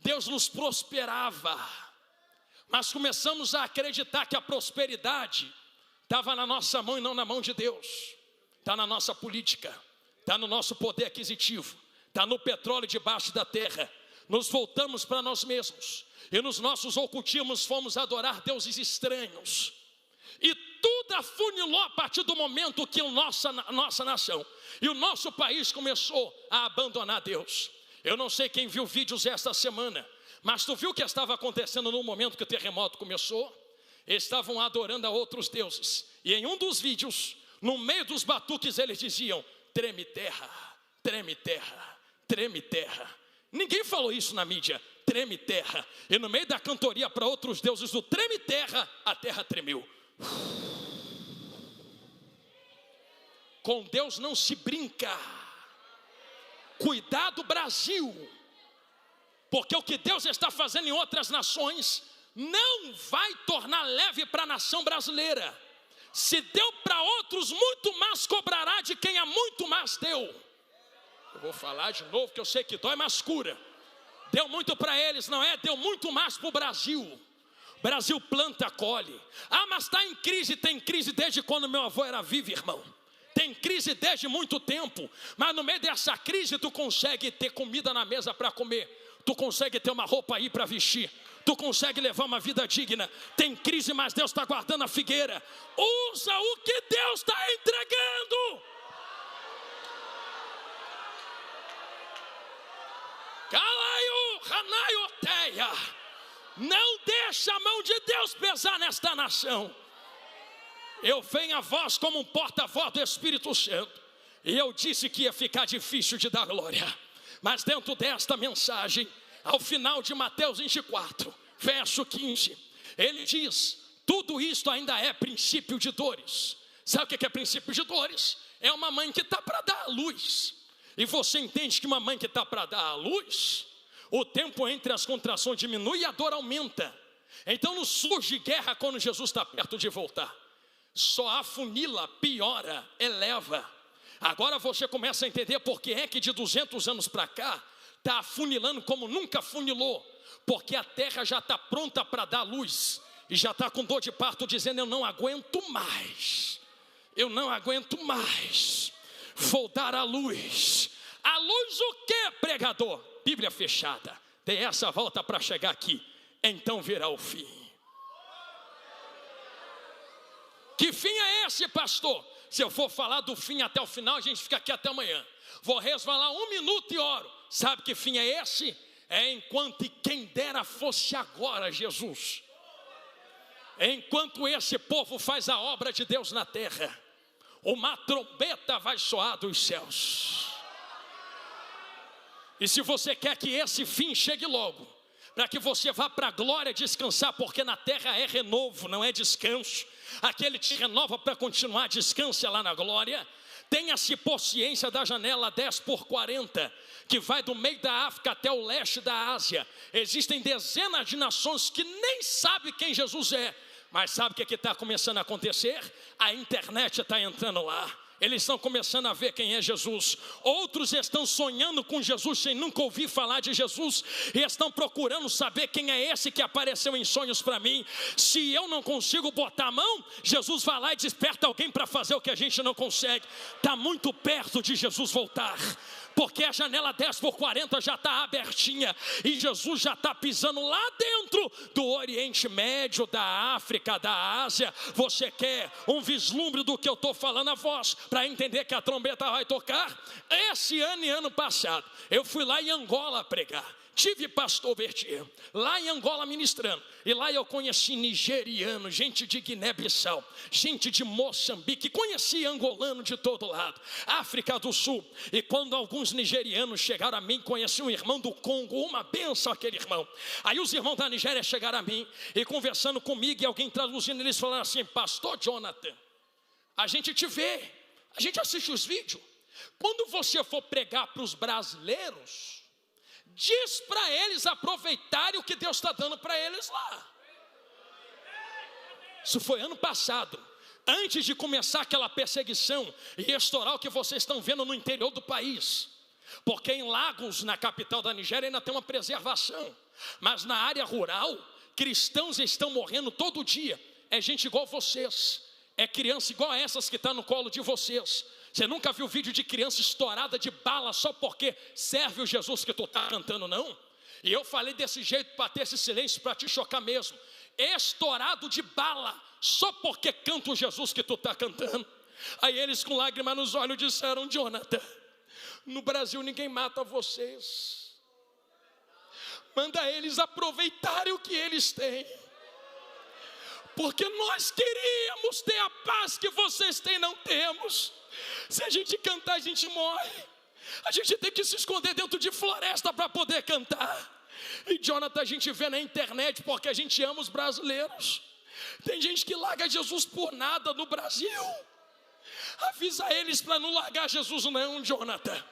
Deus nos prosperava, mas começamos a acreditar que a prosperidade estava na nossa mão e não na mão de Deus. Está na nossa política, está no nosso poder aquisitivo, está no petróleo debaixo da terra. Nos voltamos para nós mesmos e nos nossos ocultismos fomos adorar deuses estranhos. E tudo afunilou a partir do momento que a nossa nação e o nosso país começou a abandonar Deus. Eu não sei quem viu vídeos esta semana, mas tu viu o que estava acontecendo no momento que o terremoto começou? Estavam adorando a outros deuses. E em um dos vídeos, no meio dos batuques, eles diziam: treme terra, treme terra, treme terra. Ninguém falou isso na mídia, treme terra. E no meio da cantoria para outros deuses do treme terra, a terra tremeu. Com Deus não se brinca. Cuidado, Brasil, porque o que Deus está fazendo em outras nações não vai tornar leve para a nação brasileira. Se deu para outros, muito mais cobrará de quem a muito mais deu. Eu vou falar de novo, que eu sei que dói, mas cura. Deu muito para eles, não é? Deu muito mais para o Brasil. Brasil planta, colhe. Ah, mas está em crise. Tem crise desde quando meu avô era vivo, irmão. Tem crise desde muito tempo. Mas no meio dessa crise tu consegue ter comida na mesa para comer. Tu consegue ter uma roupa aí para vestir. Tu consegue levar uma vida digna. Tem crise, mas Deus está guardando a figueira. Usa o que Deus está entregando. Calaio, Ranaioteia. Não deixa a mão de Deus pesar nesta nação. Eu venho a vós como um porta-voz do Espírito Santo. E eu disse que ia ficar difícil de dar glória. Mas dentro desta mensagem, ao final de Mateus 24, verso 15, ele diz: tudo isto ainda é princípio de dores. Sabe o que é princípio de dores? É uma mãe que está para dar a luz. E você entende que uma mãe que está para dar a luz, o tempo entre as contrações diminui e a dor aumenta. Então não surge guerra quando Jesus está perto de voltar. Só afunila, piora, eleva. Agora você começa a entender por que é que de 200 anos para cá está afunilando como nunca afunilou. Porque a terra já está pronta para dar luz. E já está com dor de parto dizendo: eu não aguento mais. Eu não aguento mais. Vou dar a luz. A luz o quê, pregador? Bíblia fechada. Dê essa volta para chegar aqui. Então virá o fim. Que fim é esse, pastor? Se eu for falar do fim até o final, a gente fica aqui até amanhã. Vou resvalar 1 minuto e oro. Sabe que fim é esse? É enquanto e quem dera fosse agora, Jesus. Enquanto esse povo faz a obra de Deus na terra, uma trombeta vai soar dos céus. E se você quer que esse fim chegue logo, para que você vá para a glória descansar, porque na terra é renovo, não é descanso. Aquele te renova para continuar, descansa lá na glória. Tenha-se por ciência da janela 10x40, que vai do meio da África até o leste da Ásia. Existem dezenas de nações que nem sabem quem Jesus é. Mas sabe o que está começando a acontecer? A internet está entrando lá. Eles estão começando a ver quem é Jesus. Outros estão sonhando com Jesus sem nunca ouvir falar de Jesus, e estão procurando saber quem é esse que apareceu em sonhos para mim. Se eu não consigo botar a mão, Jesus vai lá e desperta alguém para fazer o que a gente não consegue. Está muito perto de Jesus voltar, porque a janela 10x40 já está abertinha, e Jesus já está pisando lá dentro do Oriente Médio, da África, da Ásia. Você quer um vislumbre do que eu estou falando a voz, para entender que a trombeta vai tocar? Esse ano e ano passado, eu fui lá em Angola pregar. Tive pastor Bertier lá em Angola ministrando, e lá eu conheci nigeriano, gente de Guiné-Bissau, gente de Moçambique, conheci angolano de todo lado, África do Sul. E quando alguns nigerianos chegaram a mim, conheci um irmão do Congo, uma benção aquele irmão. Aí os irmãos da Nigéria chegaram a mim e conversando comigo, e alguém traduzindo, eles falaram assim: pastor Jonathan, a gente te vê, a gente assiste os vídeos. Quando você for pregar para os brasileiros, diz para eles aproveitarem o que Deus está dando para eles lá. Isso foi ano passado, antes de começar aquela perseguição e estourar o que vocês estão vendo no interior do país. Porque em Lagos, na capital da Nigéria, ainda tem uma preservação, mas na área rural, cristãos estão morrendo todo dia. É gente igual vocês, é criança igual a essas que está no colo de vocês. Você nunca viu vídeo de criança estourada de bala só porque serve o Jesus que tu está cantando, não? E eu falei desse jeito para ter esse silêncio, para te chocar mesmo. Estourado de bala só porque canta o Jesus que tu está cantando. Aí eles com lágrimas nos olhos disseram: Jonathan, no Brasil ninguém mata vocês. Manda eles aproveitarem o que eles têm, porque nós queríamos ter a paz que vocês têm, não temos. Se a gente cantar, a gente morre. A gente tem que se esconder dentro de floresta para poder cantar. E Jonathan, a gente vê na internet, porque a gente ama os brasileiros. Tem gente que larga Jesus por nada no Brasil. Avisa eles para não largar Jesus não, Jonathan.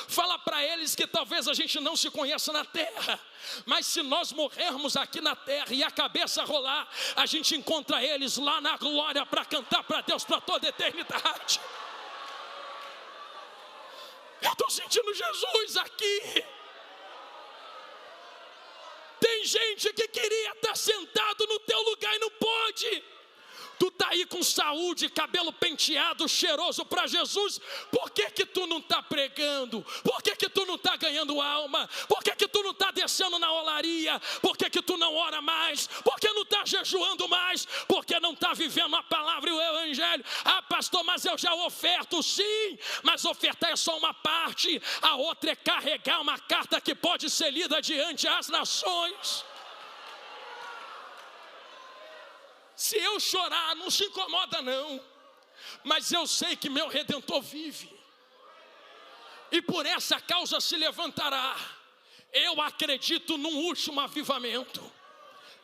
Fala para eles que talvez a gente não se conheça na terra, mas se nós morrermos aqui na terra e a cabeça rolar, a gente encontra eles lá na glória para cantar para Deus para toda a eternidade. Eu estou sentindo Jesus aqui. Tem gente que queria estar sentado no teu lugar e não pôde. Tu está aí com saúde, cabelo penteado, cheiroso para Jesus. Por que que tu não está pregando? Por que que tu não está ganhando alma? Por que que tu não está descendo na olaria? Por que que tu não ora mais? Por que não está jejuando mais? Por que não está vivendo a palavra e o evangelho? Ah, pastor, mas eu já oferto. Sim, mas ofertar é só uma parte. A outra é carregar uma carta que pode ser lida diante das nações. Se eu chorar, não se incomoda não, mas eu sei que meu Redentor vive, e por essa causa se levantará. Eu acredito num último avivamento.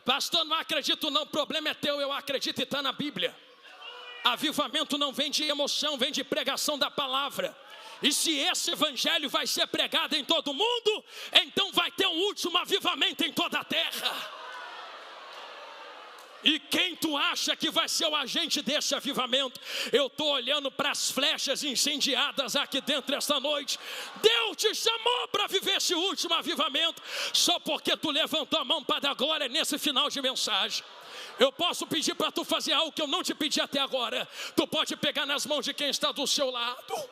Pastor, não acredito não, o problema é teu. Eu acredito e está na Bíblia. Avivamento não vem de emoção, vem de pregação da palavra. E se esse evangelho vai ser pregado em todo mundo, então vai ter um último avivamento em toda a terra. E quem tu acha que vai ser o agente desse avivamento? Eu estou olhando para as flechas incendiadas aqui dentro esta noite. Deus te chamou para viver esse último avivamento, só porque tu levantou a mão para dar glória nesse final de mensagem. Eu posso pedir para tu fazer algo que eu não te pedi até agora. Tu pode pegar nas mãos de quem está do seu lado.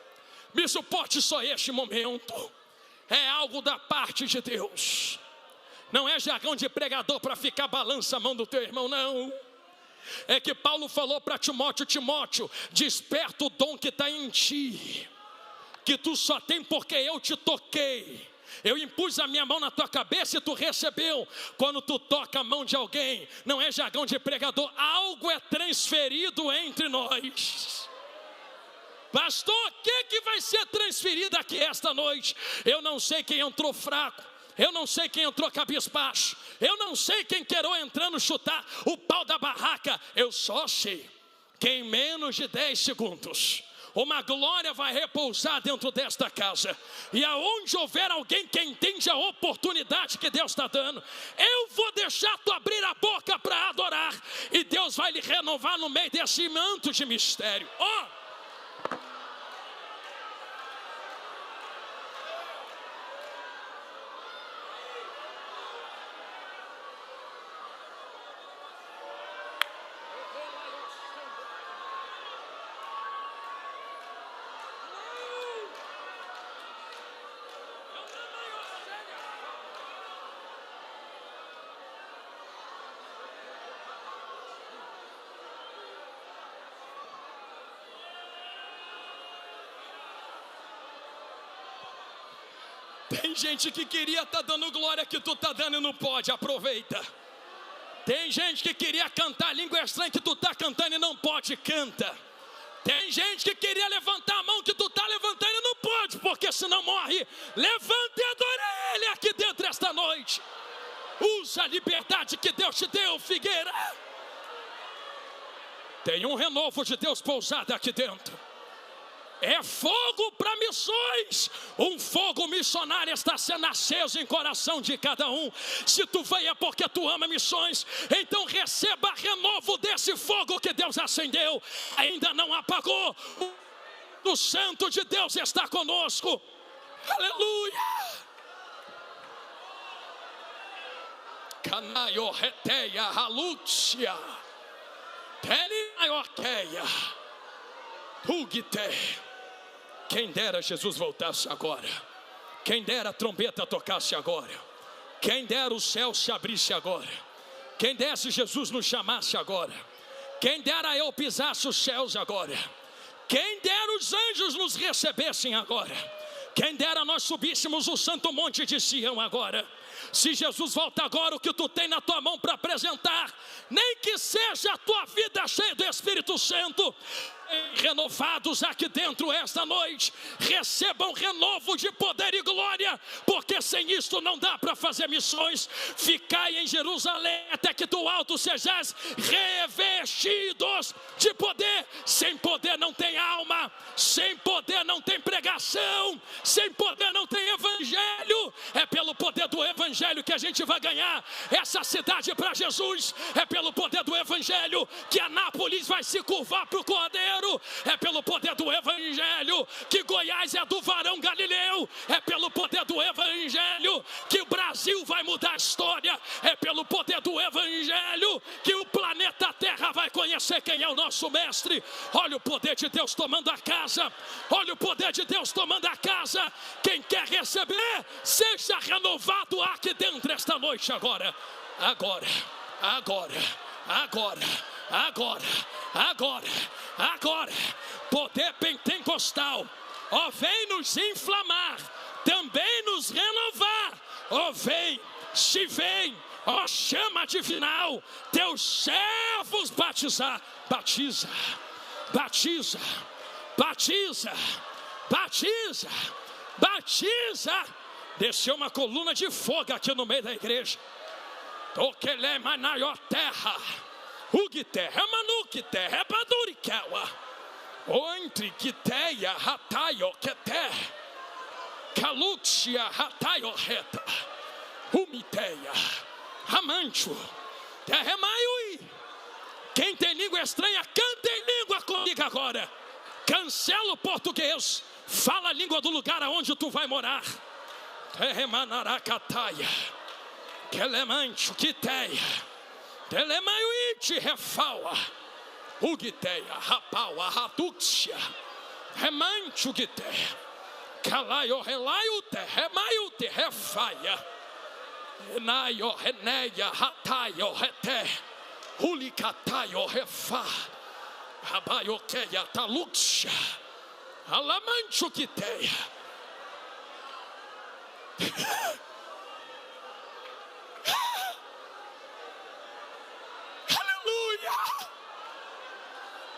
Me suporte só este momento. É algo da parte de Deus. Não é jargão de pregador para ficar balança a mão do teu irmão, não. É que Paulo falou para Timóteo: Timóteo, desperta o dom que está em ti, que tu só tem porque eu te toquei. Eu impus a minha mão na tua cabeça e tu recebeu. Quando tu toca a mão de alguém, não é jargão de pregador, algo é transferido entre nós. Pastor, o que vai ser transferido aqui esta noite? Eu não sei quem entrou fraco, eu não sei quem entrou cabisbaixo, eu não sei quem querou entrando chutar o pau da barraca. Eu só sei que em menos de 10 segundos uma glória vai repousar dentro desta casa. E aonde houver alguém que entende a oportunidade que Deus está dando, eu vou deixar tu abrir a boca para adorar, e Deus vai lhe renovar no meio desse manto de mistério. Tem gente que queria estar dando glória que tu está dando e não pode, aproveita. Tem gente que queria cantar língua estranha que tu está cantando e não pode, canta. Tem gente que queria levantar a mão que tu está levantando e não pode, porque senão morre. Levanta e adora Ele aqui dentro esta noite. Usa a liberdade que Deus te deu, Figueira. Tem um renovo de Deus pousado aqui dentro. É fogo para missões. Um fogo missionário está sendo aceso em coração de cada um. Se tu veio é porque tu ama missões, então receba renovo desse fogo que Deus acendeu. Ainda não apagou. O Santo de Deus está conosco. Aleluia. Canaio reteia halúcia. Teliaiorqueia. Hugite. Quem dera Jesus voltasse agora. Quem dera a trombeta tocasse agora. Quem dera o céu se abrisse agora. Quem desse Jesus nos chamasse agora. Quem dera eu pisasse os céus agora. Quem dera os anjos nos recebessem agora. Quem dera nós subíssemos o santo monte de Sião agora. Se Jesus volta agora, o que tu tem na tua mão para apresentar, nem que seja a tua vida cheia do Espírito Santo, renovados aqui dentro esta noite, recebam renovo de poder e glória, porque sem isto não dá para fazer missões. Ficai em Jerusalém até que do alto sejais revestidos de poder. Sem poder não tem alma, sem poder não tem pregação, sem poder não tem evangelho. É pelo poder do evangelho que a gente vai ganhar essa cidade para Jesus. É pelo poder do evangelho que Anápolis vai se curvar para o Cordeiro. É pelo poder do evangelho que Goiás é do varão Galileu. É pelo poder do evangelho que o Brasil vai mudar a história. É pelo poder do evangelho que o planeta terra vai conhecer quem é o nosso mestre. Olha o poder de Deus tomando a casa. Olha o poder de Deus tomando a casa. Quem quer receber, seja renovado aqui dentro esta noite agora. Agora. Poder pentecostal. Ó, vem nos inflamar, também nos renovar. Ó, vem, se vem, ó, chama divinal, teus servos batizar. Batiza. Desceu uma coluna de fogo aqui no meio da igreja. Toquele manaio terra, ugi terra, manuque terra, baduriquewa, entre quiteia, rataio, quete, caluxia, rataio, reta, umiteia, amancho, terremaiui. Quem tem língua estranha, canta em língua comigo agora. Cancela o português, fala a língua do lugar aonde tu vai morar. Terremanaracataia. Telemancho, quiteia, telemaiuite, refaua, ugiteia, rapaua, ratuxia, remancho, quiteia, calaio, relaiute, remaiute, refaia, renaio, reneia, rataio, rete, ulicataio, refa, rabaioqueia, taluxia, alamancho, quiteia.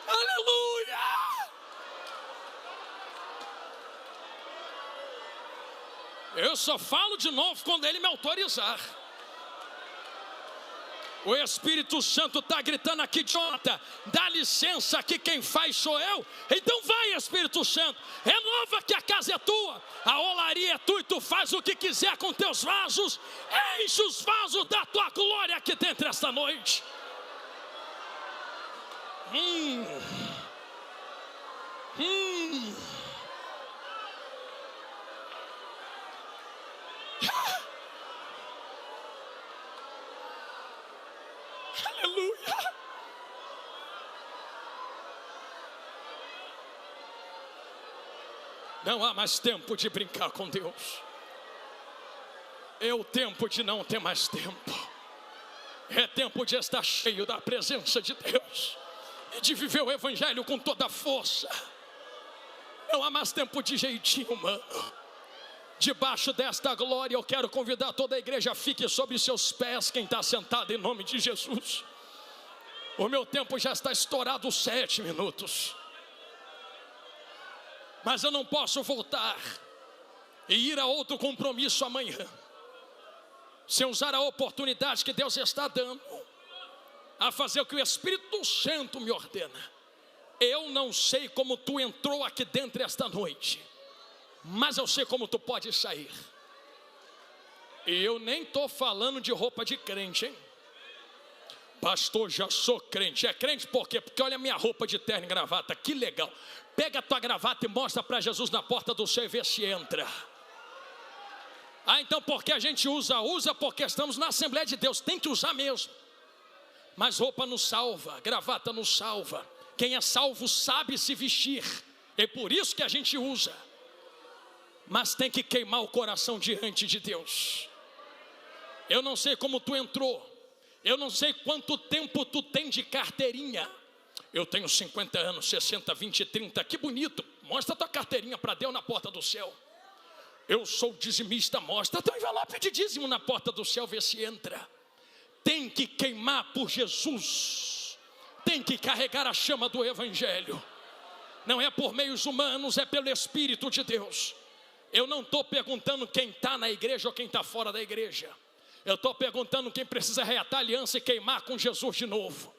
Aleluia! Eu só falo de novo quando ele me autorizar. O Espírito Santo está gritando aqui, Jonathan, dá licença que quem faz sou eu. Então vai, Espírito Santo, renova que a casa é tua, a olaria é tua e tu faz o que quiser com teus vasos. Enche os vasos da tua glória aqui dentro esta noite. Aleluia. Não há mais tempo de brincar com Deus. É o tempo de não ter mais tempo. É tempo de estar cheio da presença de Deus e de viver o evangelho com toda a força. Não há mais tempo de jeitinho humano. Debaixo desta glória eu quero convidar toda a igreja, fique sobre seus pés, quem está sentado em nome de Jesus. O meu tempo já está estourado 7 minutos. Mas eu não posso voltar e ir a outro compromisso amanhã sem usar a oportunidade que Deus está dando a fazer o que o Espírito Santo me ordena. Eu não sei como tu entrou aqui dentro esta noite, mas eu sei como tu pode sair. E eu nem estou falando de roupa de crente, hein? Pastor, já sou crente. É crente por quê? Porque olha a minha roupa de terno e gravata, que legal. Pega a tua gravata e mostra para Jesus na porta do céu e vê se entra. Ah, então porque a gente usa porque estamos na Assembleia de Deus. Tem que usar mesmo. Mas roupa não salva, gravata não salva. Quem é salvo sabe se vestir. É por isso que a gente usa. Mas tem que queimar o coração diante de Deus. Eu não sei como tu entrou. Eu não sei quanto tempo tu tem de carteirinha. Eu tenho 50 anos, 60, 20, 30. Que bonito. Mostra tua carteirinha para Deus na porta do céu. Eu sou dizimista. Mostra teu envelope de dízimo na porta do céu. Vê se entra. Tem que queimar por Jesus. Tem que carregar a chama do evangelho. Não é por meios humanos, é pelo Espírito de Deus. Eu não estou perguntando quem está na igreja ou quem está fora da igreja. Eu estou perguntando quem precisa reatar a aliança e queimar com Jesus de novo.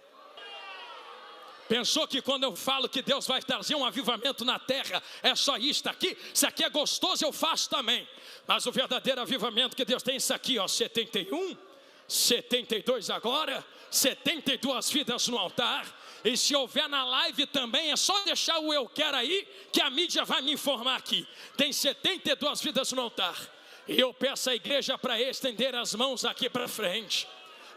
Pensou que quando eu falo que Deus vai trazer um avivamento na terra, é só isto aqui? Isso aqui é gostoso, eu faço também. Mas o verdadeiro avivamento que Deus tem é isso aqui, ó, 71, 72 agora, 72 vidas no altar. E se houver na live também, é só deixar o eu quero aí, que a mídia vai me informar aqui. Tem 72 vidas no altar. E eu peço à igreja para estender as mãos aqui para frente.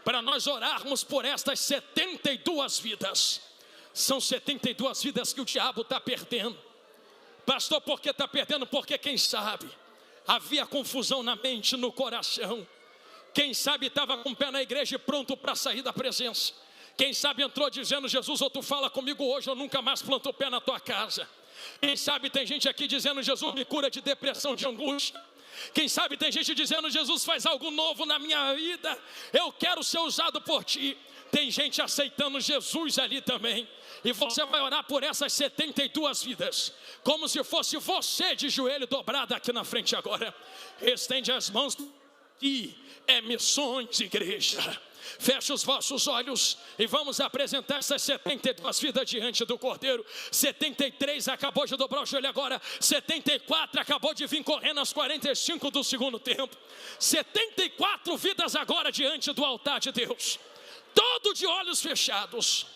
para nós orarmos por estas 72 vidas. São 72 vidas que o diabo está perdendo. Pastor, por que está perdendo? Porque quem sabe havia confusão na mente, no coração. Quem sabe estava com o pé na igreja e pronto para sair da presença. Quem sabe entrou dizendo: Jesus, ou tu fala comigo hoje, eu nunca mais planto o pé na tua casa. Quem sabe tem gente aqui dizendo: Jesus, me cura de depressão, de angústia. Quem sabe tem gente dizendo: Jesus, faz algo novo na minha vida, eu quero ser usado por ti. Tem gente aceitando Jesus ali também. E você vai orar por essas 72 vidas, como se fosse você de joelho dobrado aqui na frente agora. Estende as mãos e é missões, igreja. Feche os vossos olhos e vamos apresentar essas 72 vidas diante do Cordeiro. 73 acabou de dobrar o joelho agora. 74 acabou de vir correndo aos 45 do segundo tempo. 74 vidas agora diante do altar de Deus. Todo de olhos fechados.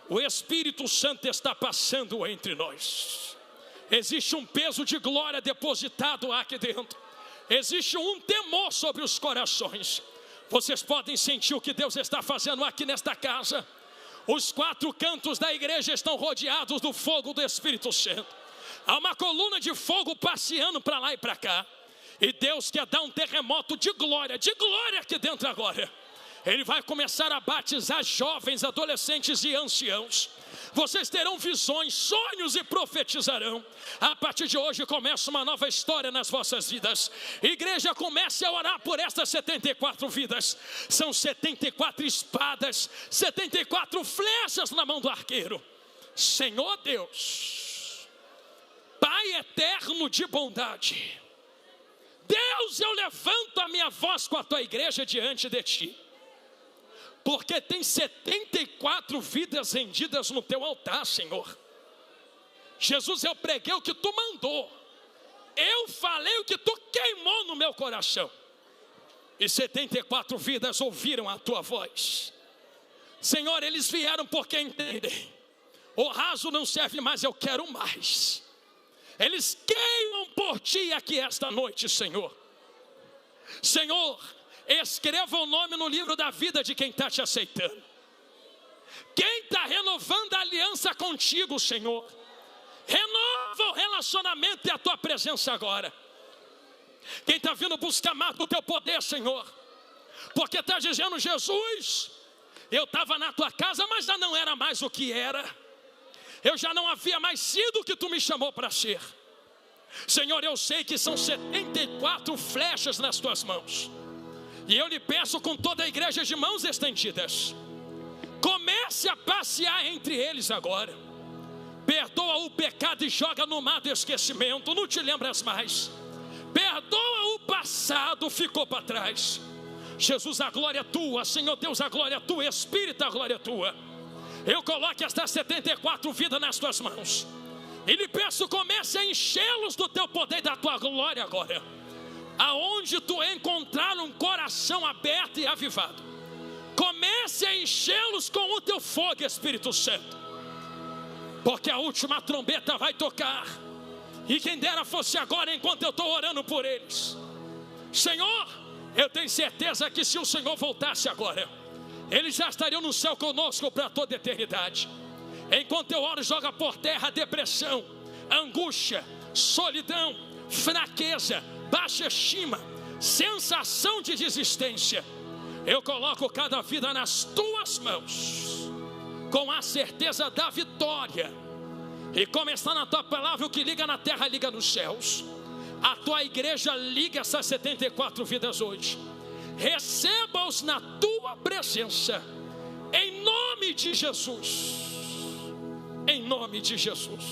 O Espírito Santo está passando entre nós. Existe um peso de glória depositado aqui dentro. Existe um temor sobre os corações. Vocês podem sentir o que Deus está fazendo aqui nesta casa. Os 4 cantos da igreja estão rodeados do fogo do Espírito Santo. Há uma coluna de fogo passeando para lá e para cá. E Deus quer dar um terremoto de glória aqui dentro agora. Ele vai começar a batizar jovens, adolescentes e anciãos. Vocês terão visões, sonhos e profetizarão. A partir de hoje começa uma nova história nas vossas vidas. Igreja, comece a orar por estas 74 vidas. São 74 espadas, 74 flechas na mão do arqueiro. Senhor Deus, Pai eterno de bondade, Deus, eu levanto a minha voz com a tua igreja diante de ti. Porque tem 74 vidas rendidas no teu altar, Senhor. Jesus, eu preguei o que tu mandou. Eu falei o que tu queimou no meu coração. E 74 vidas ouviram a tua voz. Senhor, eles vieram porque entendem. O raso não serve mais, eu quero mais. Eles queimam por ti aqui esta noite, Senhor. Senhor, escreva o nome no livro da vida de quem está te aceitando. Quem está renovando a aliança contigo, Senhor. Renova o relacionamento e a tua presença agora. Quem está vindo buscar mais do teu poder, Senhor. Porque está dizendo: Jesus, eu estava na tua casa, mas já não era mais o que era. Eu já não havia mais sido o que tu me chamou para ser. Senhor, eu sei que são 74 flechas nas tuas mãos. E eu lhe peço com toda a igreja de mãos estendidas, comece a passear entre eles agora. Perdoa o pecado e joga no mar do esquecimento, não te lembras mais. Perdoa o passado, ficou para trás. Jesus, a glória é tua. Senhor Deus, a glória é tua. Espírito, a glória é tua. Eu coloco estas 74 vidas nas tuas mãos e lhe peço, comece a enchê-los do teu poder e da tua glória agora. Aonde tu encontrar um coração aberto e avivado, comece a enchê-los com o teu fogo, Espírito Santo. Porque a última trombeta vai tocar. E quem dera fosse agora, enquanto eu estou orando por eles. Senhor, eu tenho certeza que se o Senhor voltasse agora, eles já estariam no céu conosco para toda a eternidade. Enquanto eu oro, joga por terra depressão, angústia, solidão, fraqueza, baixa estima, sensação de desistência. Eu coloco cada vida nas tuas mãos, com a certeza da vitória. E como está na tua palavra, o que liga na terra liga nos céus. A tua igreja liga essas 74 vidas hoje. Receba-os na tua presença, em nome de Jesus. Em nome de Jesus.